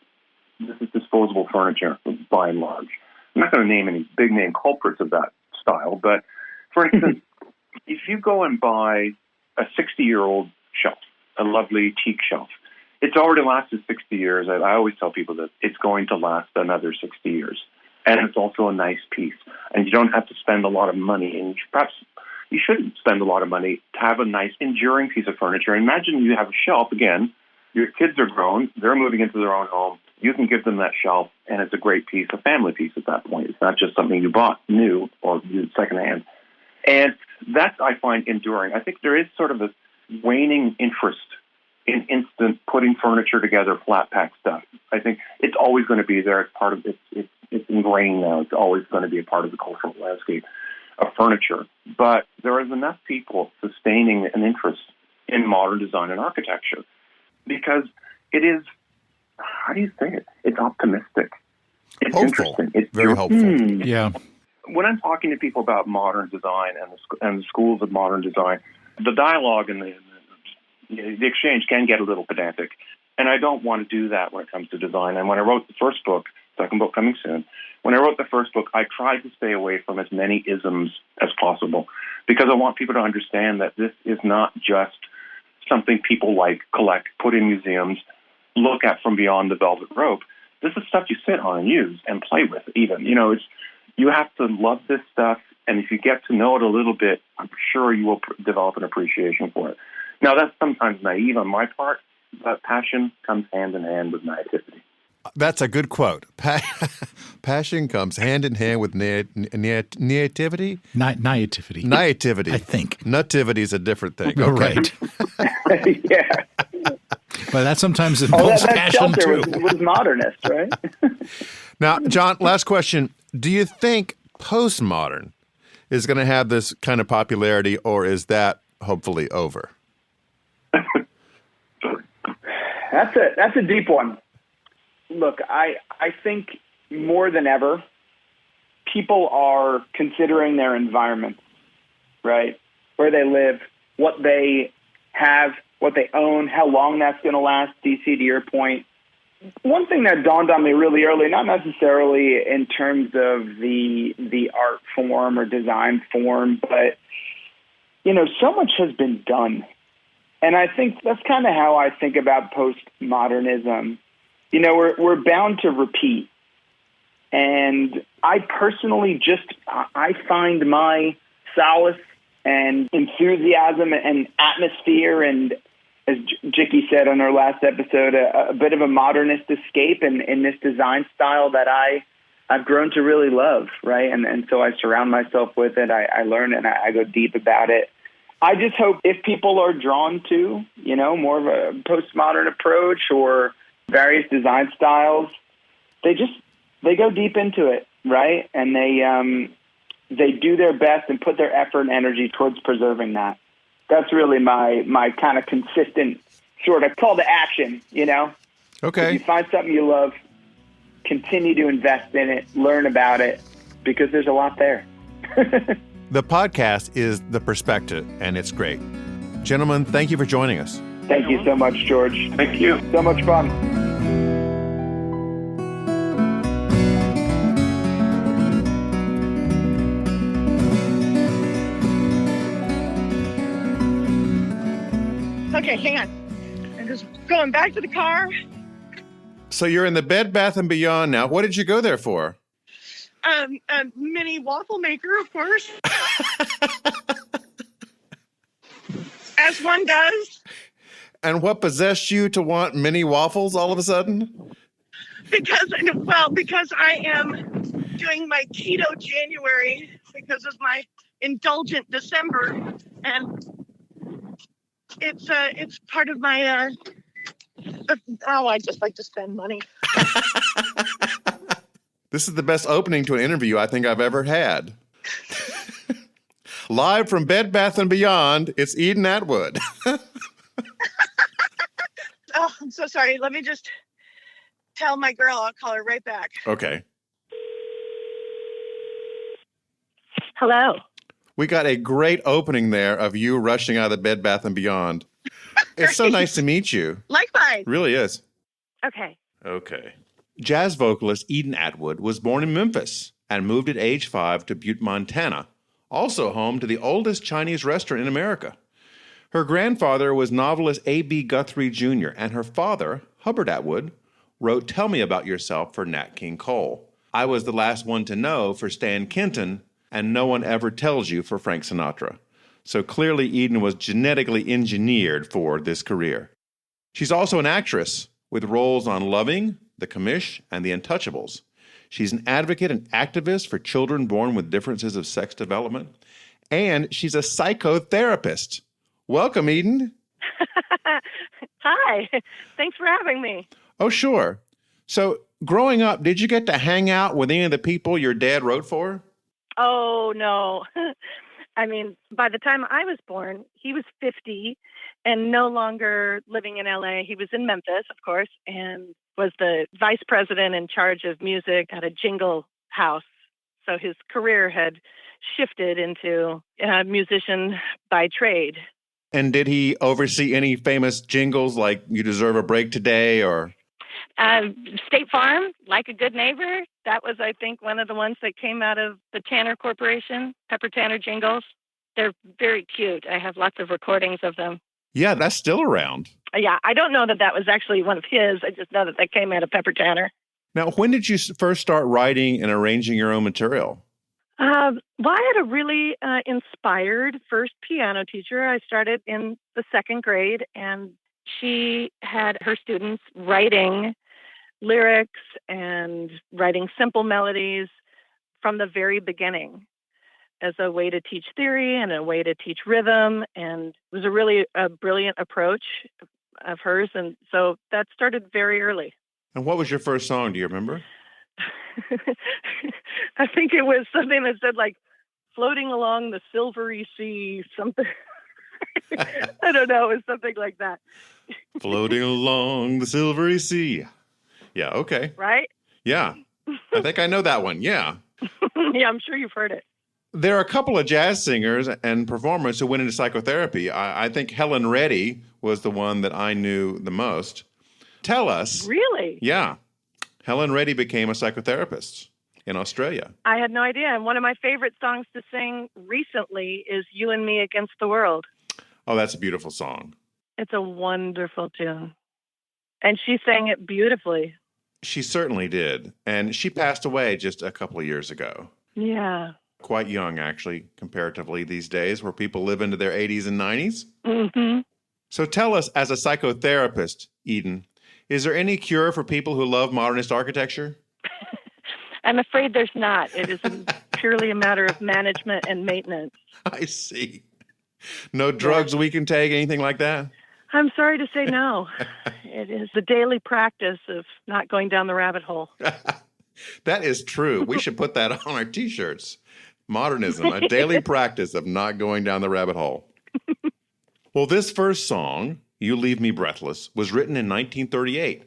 Speaker 5: This is disposable furniture, by and large. I'm not going to name any big-name culprits of that style, but for instance, if you go and buy a 60-year-old shelf, a lovely teak shelf, it's already lasted 60 years. I always tell people that it's going to last another 60 years. And it's also a nice piece. And you don't have to spend a lot of money, and perhaps you shouldn't spend a lot of money to have a nice, enduring piece of furniture. Imagine you have a shelf, again, your kids are grown, they're moving into their own home, you can give them that shelf, and it's a great piece, a family piece at that point. It's not just something you bought new or used secondhand. And that I find enduring. I think there is sort of a waning interest in instant putting furniture together, flat pack stuff. I think it's always going to be there. It's part of it's ingrained now. It's always going to be a part of the cultural landscape of furniture. But there is enough people sustaining an interest in modern design and architecture because it is, how do you say it? It's optimistic. It's
Speaker 2: hopeful.
Speaker 5: Interesting. It's
Speaker 2: very hopeful.
Speaker 3: Yeah.
Speaker 5: When I'm talking to people about modern design and the schools of modern design, the dialogue and the exchange can get a little pedantic. And I don't want to do that when it comes to design. And when I wrote the first book, second book coming soon, when I wrote the first book, I tried to stay away from as many isms as possible because I want people to understand that this is not just something people like, collect, put in museums, look at from beyond the velvet rope. This is stuff you sit on and use and play with even. You have to love this stuff, and if you get to know it a little bit, I'm sure you will develop an appreciation for it. Now, that's sometimes naive on my part, but passion comes hand in hand with naivety.
Speaker 2: That's a good quote. Passion comes hand in hand with naivety?
Speaker 3: Naivety.
Speaker 2: Naivety.
Speaker 3: I think.
Speaker 2: Nativity is a different thing.
Speaker 3: Okay.
Speaker 2: Right.
Speaker 4: Yeah.
Speaker 3: But that sometimes involves
Speaker 4: that
Speaker 3: passion,
Speaker 4: shelter
Speaker 3: too.
Speaker 4: was modernist, right?
Speaker 2: Now, John, last question. Do you think postmodern is going to have this kind of popularity, or is that hopefully over?
Speaker 4: That's a deep one. Look, I think more than ever, people are considering their environment, right? Where they live, what they have, what they own, how long that's going to last. DC, to your point, one thing that dawned on me really early, not necessarily in terms of the art form or design form, but, so much has been done. And I think that's kind of how I think about postmodernism. We're bound to repeat. And I personally I find my solace and enthusiasm and atmosphere and as Jicky said on our last episode, a bit of a modernist escape in this design style that I've grown to really love, right? And so I surround myself with it. I learn and I go deep about it. I just hope if people are drawn to, more of a postmodern approach or various design styles, they go deep into it, right? And they do their best and put their effort and energy towards preserving that. That's really my kind of consistent sort of call to action,
Speaker 2: Okay.
Speaker 4: If you find something you love, continue to invest in it, learn about it, because there's a lot there.
Speaker 2: The podcast is The Perspecta, and it's great. Gentlemen, thank you for joining us.
Speaker 4: Thank you so much, George.
Speaker 5: Thank you.
Speaker 4: So much fun.
Speaker 6: Okay, hang on. I'm just going back to the car.
Speaker 2: So you're in the Bed Bath & Beyond now. What did you go there for?
Speaker 6: A mini waffle maker, of course. As one does.
Speaker 2: And what possessed you to want mini waffles all of a sudden?
Speaker 6: Because I am doing my keto January because of my indulgent December, and it's part of my I just like to spend money.
Speaker 2: This is the best opening to an interview I think I've ever had. Live from Bed Bath & Beyond, it's Eden Atwood.
Speaker 6: Oh, I'm so sorry. Let me just tell my girl I'll call her right back.
Speaker 2: Okay.
Speaker 6: Hello.
Speaker 2: We got a great opening there of you rushing out of the Bed Bath & Beyond. It's so nice to meet you.
Speaker 6: Likewise.
Speaker 2: It really is.
Speaker 6: Okay.
Speaker 2: Okay. Jazz vocalist Eden Atwood was born in Memphis and moved at age 5 to Butte, Montana, also home to the oldest Chinese restaurant in America. Her grandfather was novelist A.B. Guthrie Jr., and her father, Hubbard Atwood, wrote Tell Me About Yourself for Nat King Cole. I Was the Last One to Know for Stan Kenton, and No One Ever Tells You for Frank Sinatra. So clearly Eden was genetically engineered for this career. She's also an actress with roles on Loving, The Commish, and The Untouchables. She's an advocate and activist for children born with differences of sex development. And she's a psychotherapist. Welcome, Eden.
Speaker 6: Hi. Thanks for having me.
Speaker 2: Oh, sure. So growing up, did you get to hang out with any of the people your dad wrote for?
Speaker 6: Oh, no. I mean, by the time I was born, he was 50 and no longer living in LA. He was in Memphis, of course, and was the vice president in charge of music at a jingle house. So his career had shifted into a musician by trade.
Speaker 2: And did he oversee any famous jingles like You Deserve a Break Today or?
Speaker 6: State Farm, Like a Good Neighbor. That was, I think, one of the ones that came out of the Tanner Corporation, Pepper Tanner jingles. They're very cute. I have lots of recordings of them.
Speaker 2: Yeah, that's still around.
Speaker 6: Yeah, I don't know that was actually one of his. I just know that came out of Pepper Tanner.
Speaker 2: Now, when did you first start writing and arranging your own material?
Speaker 6: Well, I had a really inspired first piano teacher. I started in the second grade, and she had her students writing lyrics and writing simple melodies from the very beginning as a way to teach theory and a way to teach rhythm. And it was a really brilliant approach of hers. And so that started very early.
Speaker 2: And what was your first song? Do you remember?
Speaker 6: I think it was something that said like floating along the silvery sea, something. I don't know. It was something like that.
Speaker 2: Floating along the silvery sea. Yeah, okay.
Speaker 6: Right?
Speaker 2: Yeah. I think I know that one. Yeah.
Speaker 6: Yeah, I'm sure you've heard it.
Speaker 2: There are a couple of jazz singers and performers who went into psychotherapy. I think Helen Reddy was the one that I knew the most. Tell us.
Speaker 6: Really?
Speaker 2: Yeah. Helen Reddy became a psychotherapist in Australia.
Speaker 6: I had no idea. And one of my favorite songs to sing recently is You and Me Against the World.
Speaker 2: Oh, that's a beautiful song.
Speaker 6: It's a wonderful tune. And she sang it beautifully.
Speaker 2: She certainly did. And she passed away just a couple of years ago.
Speaker 6: Yeah.
Speaker 2: Quite young, actually, comparatively these days, where people live into their 80s and 90s.
Speaker 6: Mm-hmm.
Speaker 2: So tell us, as a psychotherapist, Eden, is there any cure for people who love modernist architecture?
Speaker 6: I'm afraid there's not. It is purely a matter of management and maintenance.
Speaker 2: I see. No drugs we can take, anything like that?
Speaker 6: I'm sorry to say no. It is the daily practice of not going down the rabbit hole.
Speaker 2: That is true. We should put that on our T-shirts. Modernism, a daily practice of not going down the rabbit hole. Well, this first song, You Leave Me Breathless, was written in 1938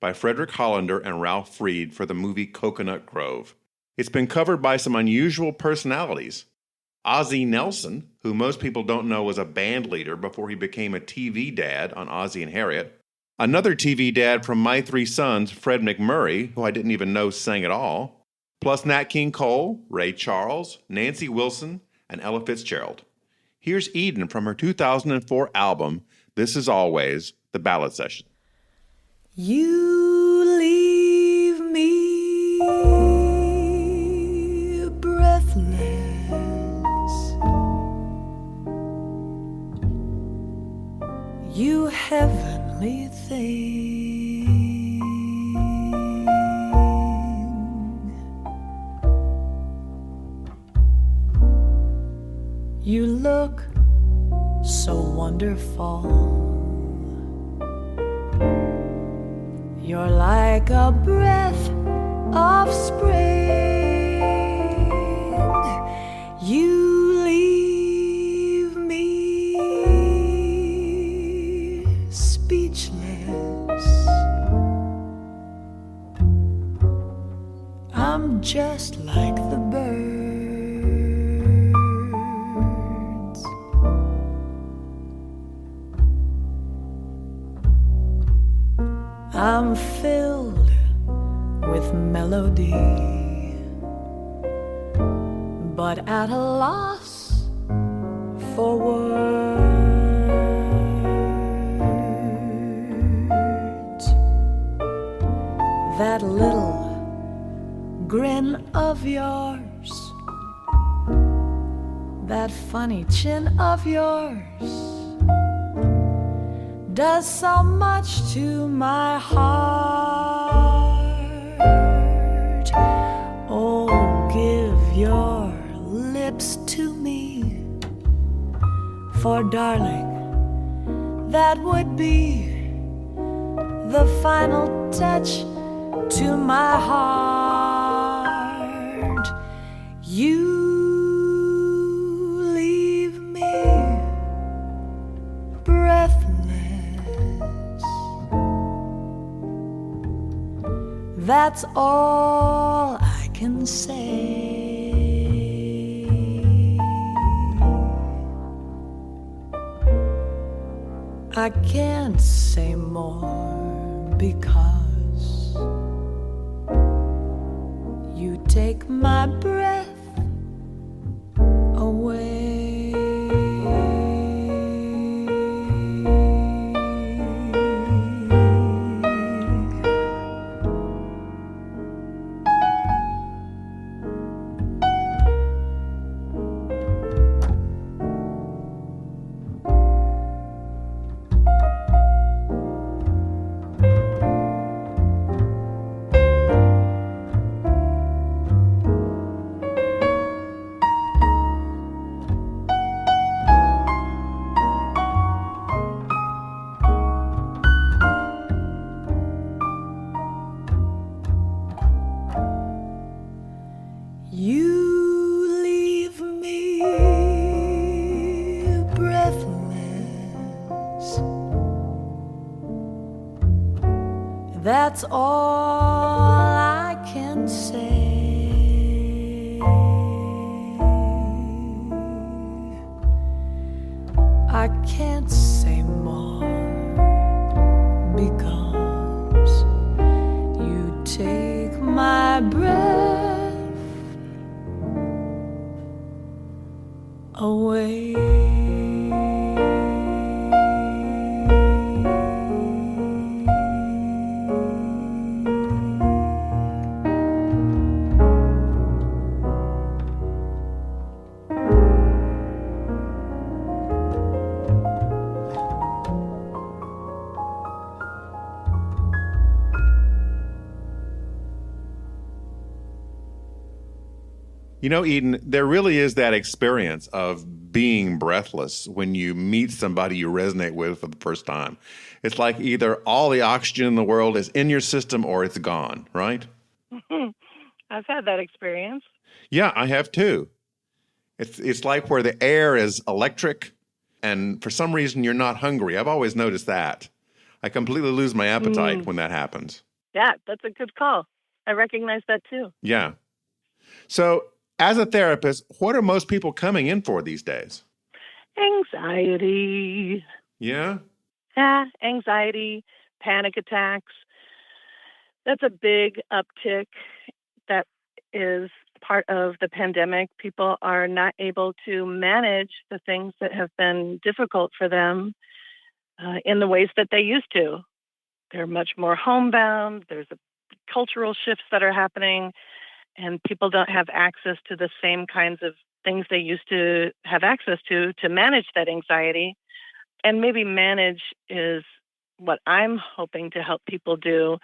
Speaker 2: by Frederick Hollander and Ralph Freed for the movie Coconut Grove. It's been covered by some unusual personalities. Ozzie Nelson, who most people don't know was a band leader before he became a TV dad on Ozzie and Harriet. Another TV dad from My Three Sons, Fred McMurray, who I didn't even know sang at all. Plus Nat King Cole, Ray Charles, Nancy Wilson, and Ella Fitzgerald. Here's Eden from her 2004 album, This Is Always, the Ballad Session.
Speaker 7: You leave me breathless. You heavenly thing. You look so wonderful. You're like a breath of spring. You leave me speechless. I'm just like the birds. I'm filled with melody, but at a loss for words. That little grin of yours, that funny chin of yours, does so much to my heart. Oh, give your lips to me, for darling, that would be the final touch to my heart. You leave me breathless. That's all I can say. I can't say more because you take my breath away. That's all I can say. I can't say more because you take my breath away.
Speaker 2: You know, Eden, there really is that experience of being breathless when you meet somebody you resonate with for the first time. It's like either all the oxygen in the world is in your system or it's gone, right?
Speaker 6: I've had that experience.
Speaker 2: Yeah, I have too. It's like where the air is electric and for some reason you're not hungry. I've always noticed that. I completely lose my appetite when that happens.
Speaker 6: Yeah, that's a good call. I recognize that too.
Speaker 2: Yeah. So, as a therapist, what are most people coming in for these days?
Speaker 6: Anxiety.
Speaker 2: Yeah?
Speaker 6: Yeah, anxiety, panic attacks. That's a big uptick. That is part of the pandemic. People are not able to manage the things that have been difficult for them in the ways that they used to. They're much more homebound. There's cultural shifts that are happening, and people don't have access to the same kinds of things they used to have access to manage that anxiety. And maybe manage is what I'm hoping to help people do.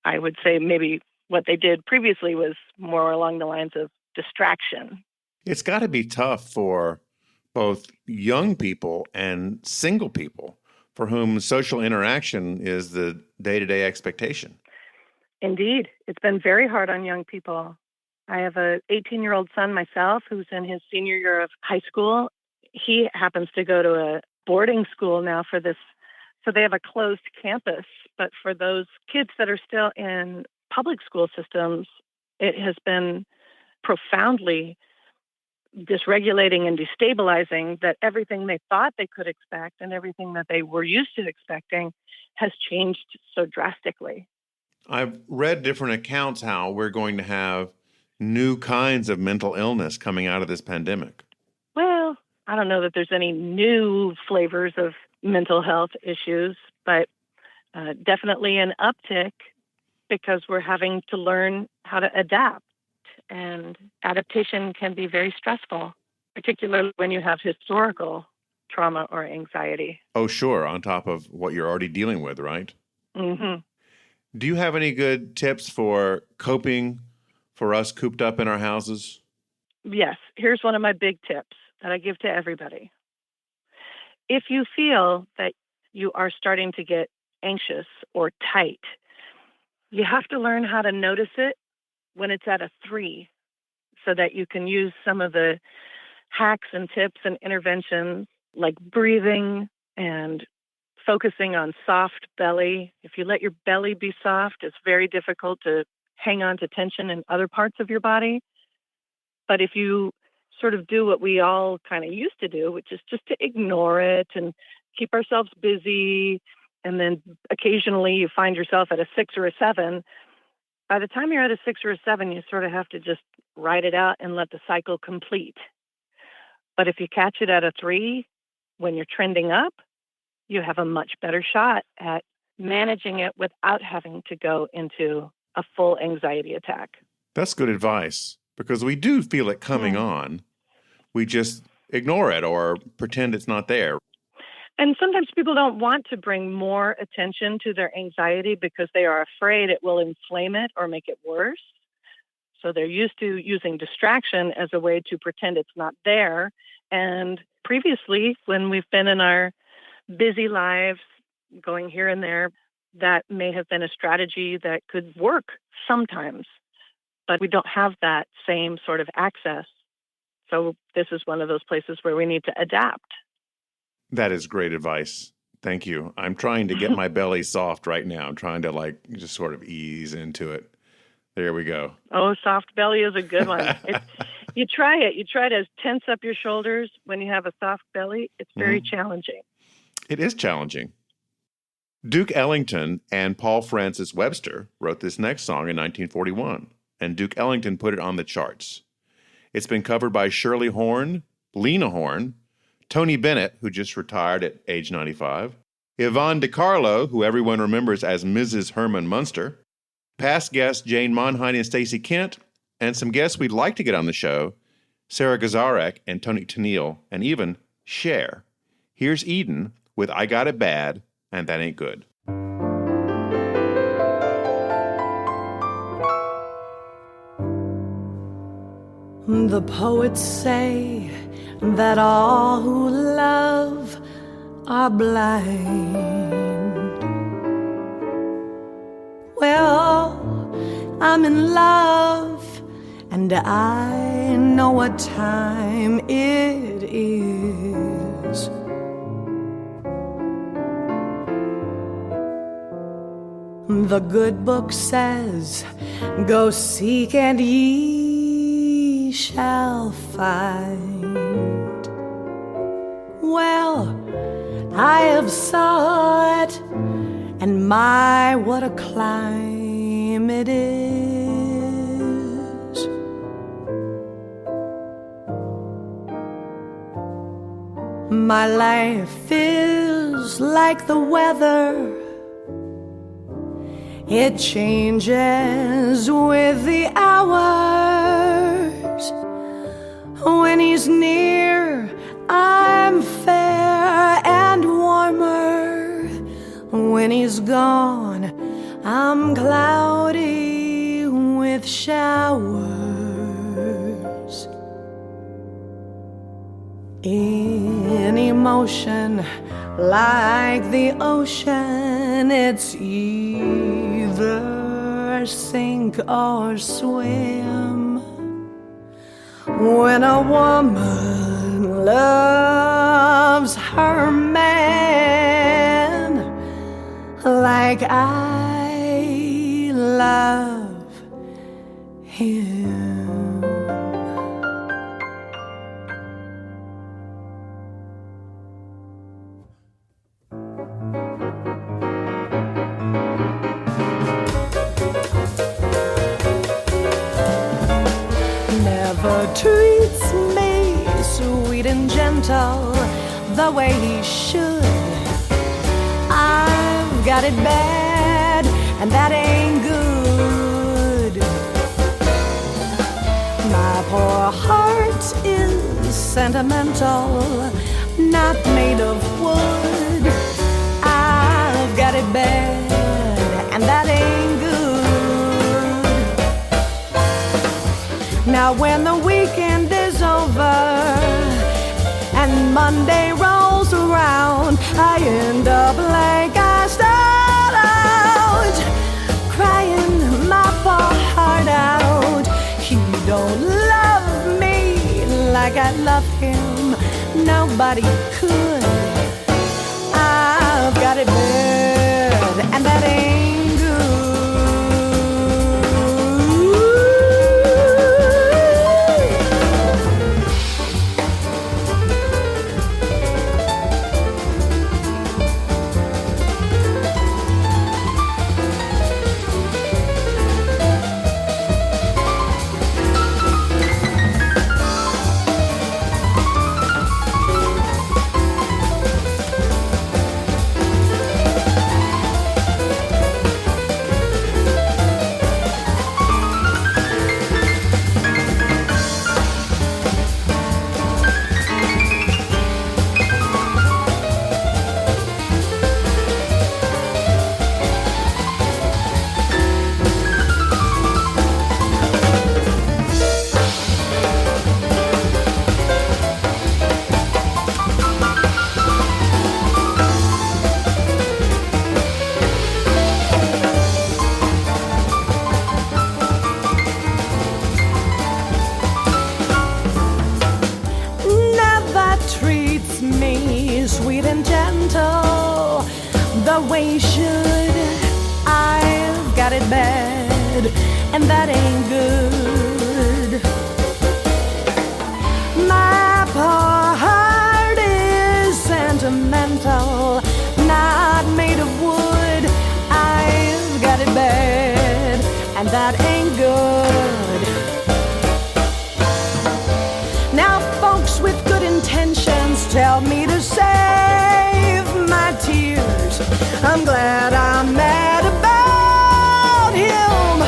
Speaker 6: I would say maybe what they did previously was more along the lines of distraction.
Speaker 2: It's got to be tough for both young people and single people for whom social interaction is the day-to-day expectation.
Speaker 6: Indeed. It's been very hard on young people. I have an 18-year-old son myself who's in his senior year of high school. He happens to go to a boarding school now for this. So they have a closed campus. But for those kids that are still in public school systems, it has been profoundly dysregulating and destabilizing that everything they thought they could expect and everything that they were used to expecting has changed so drastically.
Speaker 2: I've read different accounts how we're going to have new kinds of mental illness coming out of this pandemic.
Speaker 6: Well, I don't know that there's any new flavors of mental health issues, but definitely an uptick because we're having to learn how to adapt. And adaptation can be very stressful, particularly when you have historical trauma or anxiety.
Speaker 2: Oh, sure, on top of what you're already dealing with, right?
Speaker 6: Mm-hmm.
Speaker 2: Do you have any good tips for coping for us cooped up in our houses?
Speaker 6: Yes. Here's one of my big tips that I give to everybody. If you feel that you are starting to get anxious or tight, you have to learn how to notice it when it's at a 3 so that you can use some of the hacks and tips and interventions like breathing and focusing on soft belly. If you let your belly be soft, it's very difficult to hang on to tension in other parts of your body. But if you sort of do what we all kind of used to do, which is just to ignore it and keep ourselves busy, and then occasionally you find yourself at a 6 or a 7, by the time you're at a 6 or a 7, you sort of have to just ride it out and let the cycle complete. But if you catch it at a 3, when you're trending up, you have a much better shot at managing it without having to go into a full anxiety attack.
Speaker 2: That's good advice because we do feel it coming on. We just ignore it or pretend it's not there.
Speaker 6: And sometimes people don't want to bring more attention to their anxiety because they are afraid it will inflame it or make it worse. So they're used to using distraction as a way to pretend it's not there. And previously, when we've been in our busy lives, going here and there, that may have been a strategy that could work sometimes, but we don't have that same sort of access. So this is one of those places where we need to adapt.
Speaker 2: That is great advice. Thank you. I'm trying to get my belly soft right now. I'm trying to just sort of ease into it. There we go.
Speaker 6: Oh, soft belly is a good one. You try it. You try to tense up your shoulders when you have a soft belly. It's very challenging.
Speaker 2: It is challenging. Duke Ellington and Paul Francis Webster wrote this next song in 1941, and Duke Ellington put it on the charts. It's been covered by Shirley Horn, Lena Horne, Tony Bennett, who just retired at age 95, Yvonne DiCarlo, who everyone remembers as Mrs. Herman Munster, past guests Jane Monheim and Stacey Kent, and some guests we'd like to get on the show, Sarah Gazarek and Tony Tennille, and even Cher. Here's Eden with I Got It Bad, and That Ain't Good.
Speaker 7: The poets say that all who love are blind. Well, I'm in love, and I know what time it is. The good book says, go seek and ye shall find. Well, I have sought, and my, what a climb it is. My life is like the weather. It changes with the hours. When he's near, I'm fair and warmer. When he's gone, I'm cloudy with showers. In emotion, like the ocean, it's either sink or swim. When a woman loves her man like I love him. Never treats me sweet and gentle the way he should. I've got it bad, and that ain't good. My poor heart is sentimental, not made of wood. I've got it bad, and that ain't good. Now when the weekend is over and Monday rolls around, I end up like I start out, crying my poor heart out. He don't love me like I love him. Nobody could. I've got it bad, and that ain't good. Sweet and gentle the way you should. I've got it bad, and that ain't good. My poor heart is sentimental, not made of wood. I've got it bad, and that ain't good. Now folks with good intentions tell me to save my tears. I'm glad I'm mad about him.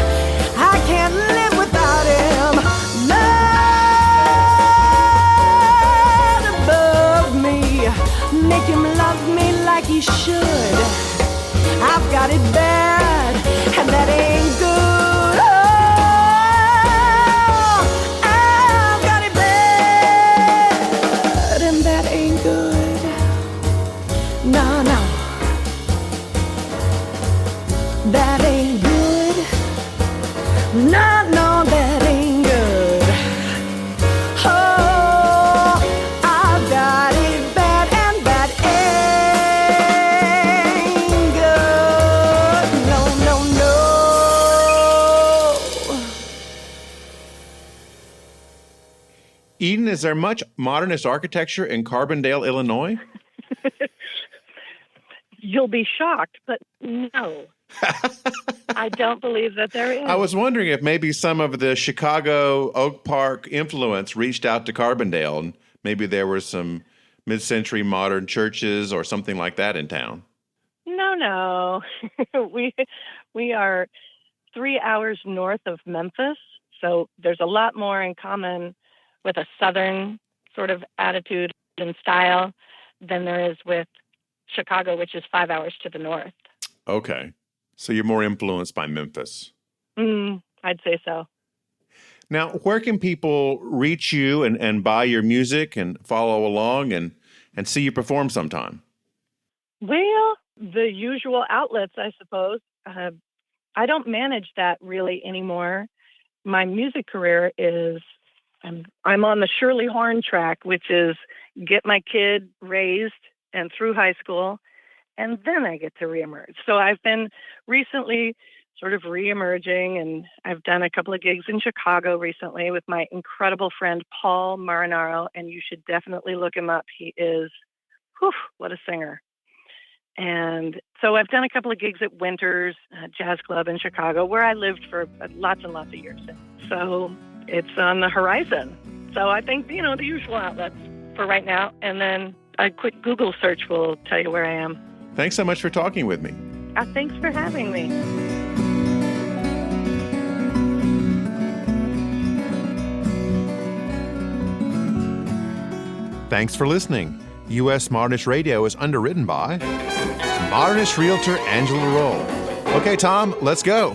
Speaker 7: I can't live without him. Mad above me, make him love me like he should. I've got it bad, and that ain't good. Oh, I've
Speaker 2: Eden, is there much modernist architecture in Carbondale, Illinois?
Speaker 6: You'll be shocked, but no. I don't believe that there is.
Speaker 2: I was wondering if maybe some of the Chicago Oak Park influence reached out to Carbondale, and maybe there were some mid-century modern churches or something like that in town.
Speaker 6: No. we are 3 hours north of Memphis, so there's a lot more in common with a Southern sort of attitude and style than there is with Chicago, which is 5 hours to the north.
Speaker 2: Okay. So you're more influenced by Memphis.
Speaker 6: I'd say so.
Speaker 2: Now, where can people reach you and buy your music and follow along and see you perform sometime?
Speaker 6: Well, the usual outlets, I suppose. I don't manage that really anymore. My music career is, I'm on the Shirley Horn track, which is get my kid raised and through high school, and then I get to reemerge. So I've been recently sort of reemerging, and I've done a couple of gigs in Chicago recently with my incredible friend Paul Marinaro, and you should definitely look him up. He is, what a singer. And so I've done a couple of gigs at Winters Jazz Club in Chicago, where I lived for lots and lots of years. So it's on the horizon. So I think, the usual outlets for right now. And then a quick Google search will tell you where I am.
Speaker 2: Thanks so much for talking with me.
Speaker 6: Thanks for having me.
Speaker 2: Thanks for listening. U.S. Modernist Radio is underwritten by Modernist realtor Angela Roll. Okay, Tom, let's go.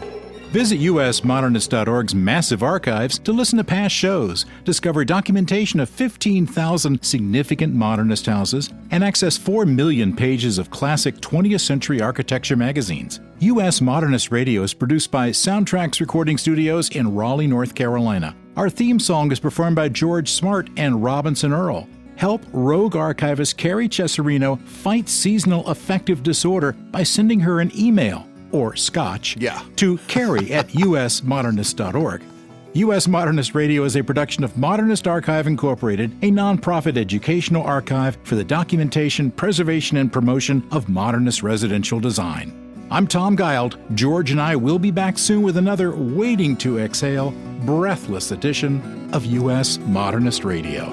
Speaker 3: Visit usmodernist.org's massive archives to listen to past shows, discover documentation of 15,000 significant modernist houses, and access 4 million pages of classic 20th century architecture magazines. U.S. Modernist Radio is produced by Soundtracks Recording Studios in Raleigh, North Carolina. Our theme song is performed by George Smart and Robinson Earl. Help rogue archivist Carrie Cesarino fight seasonal affective disorder by sending her an email, or scotch, to carrie@usmodernist.org. U.S. Modernist Radio is a production of Modernist Archive Incorporated, a nonprofit educational archive for the documentation, preservation, and promotion of modernist residential design. I'm Tom Guild. George and I will be back soon with another waiting to exhale, breathless edition of U.S. Modernist Radio.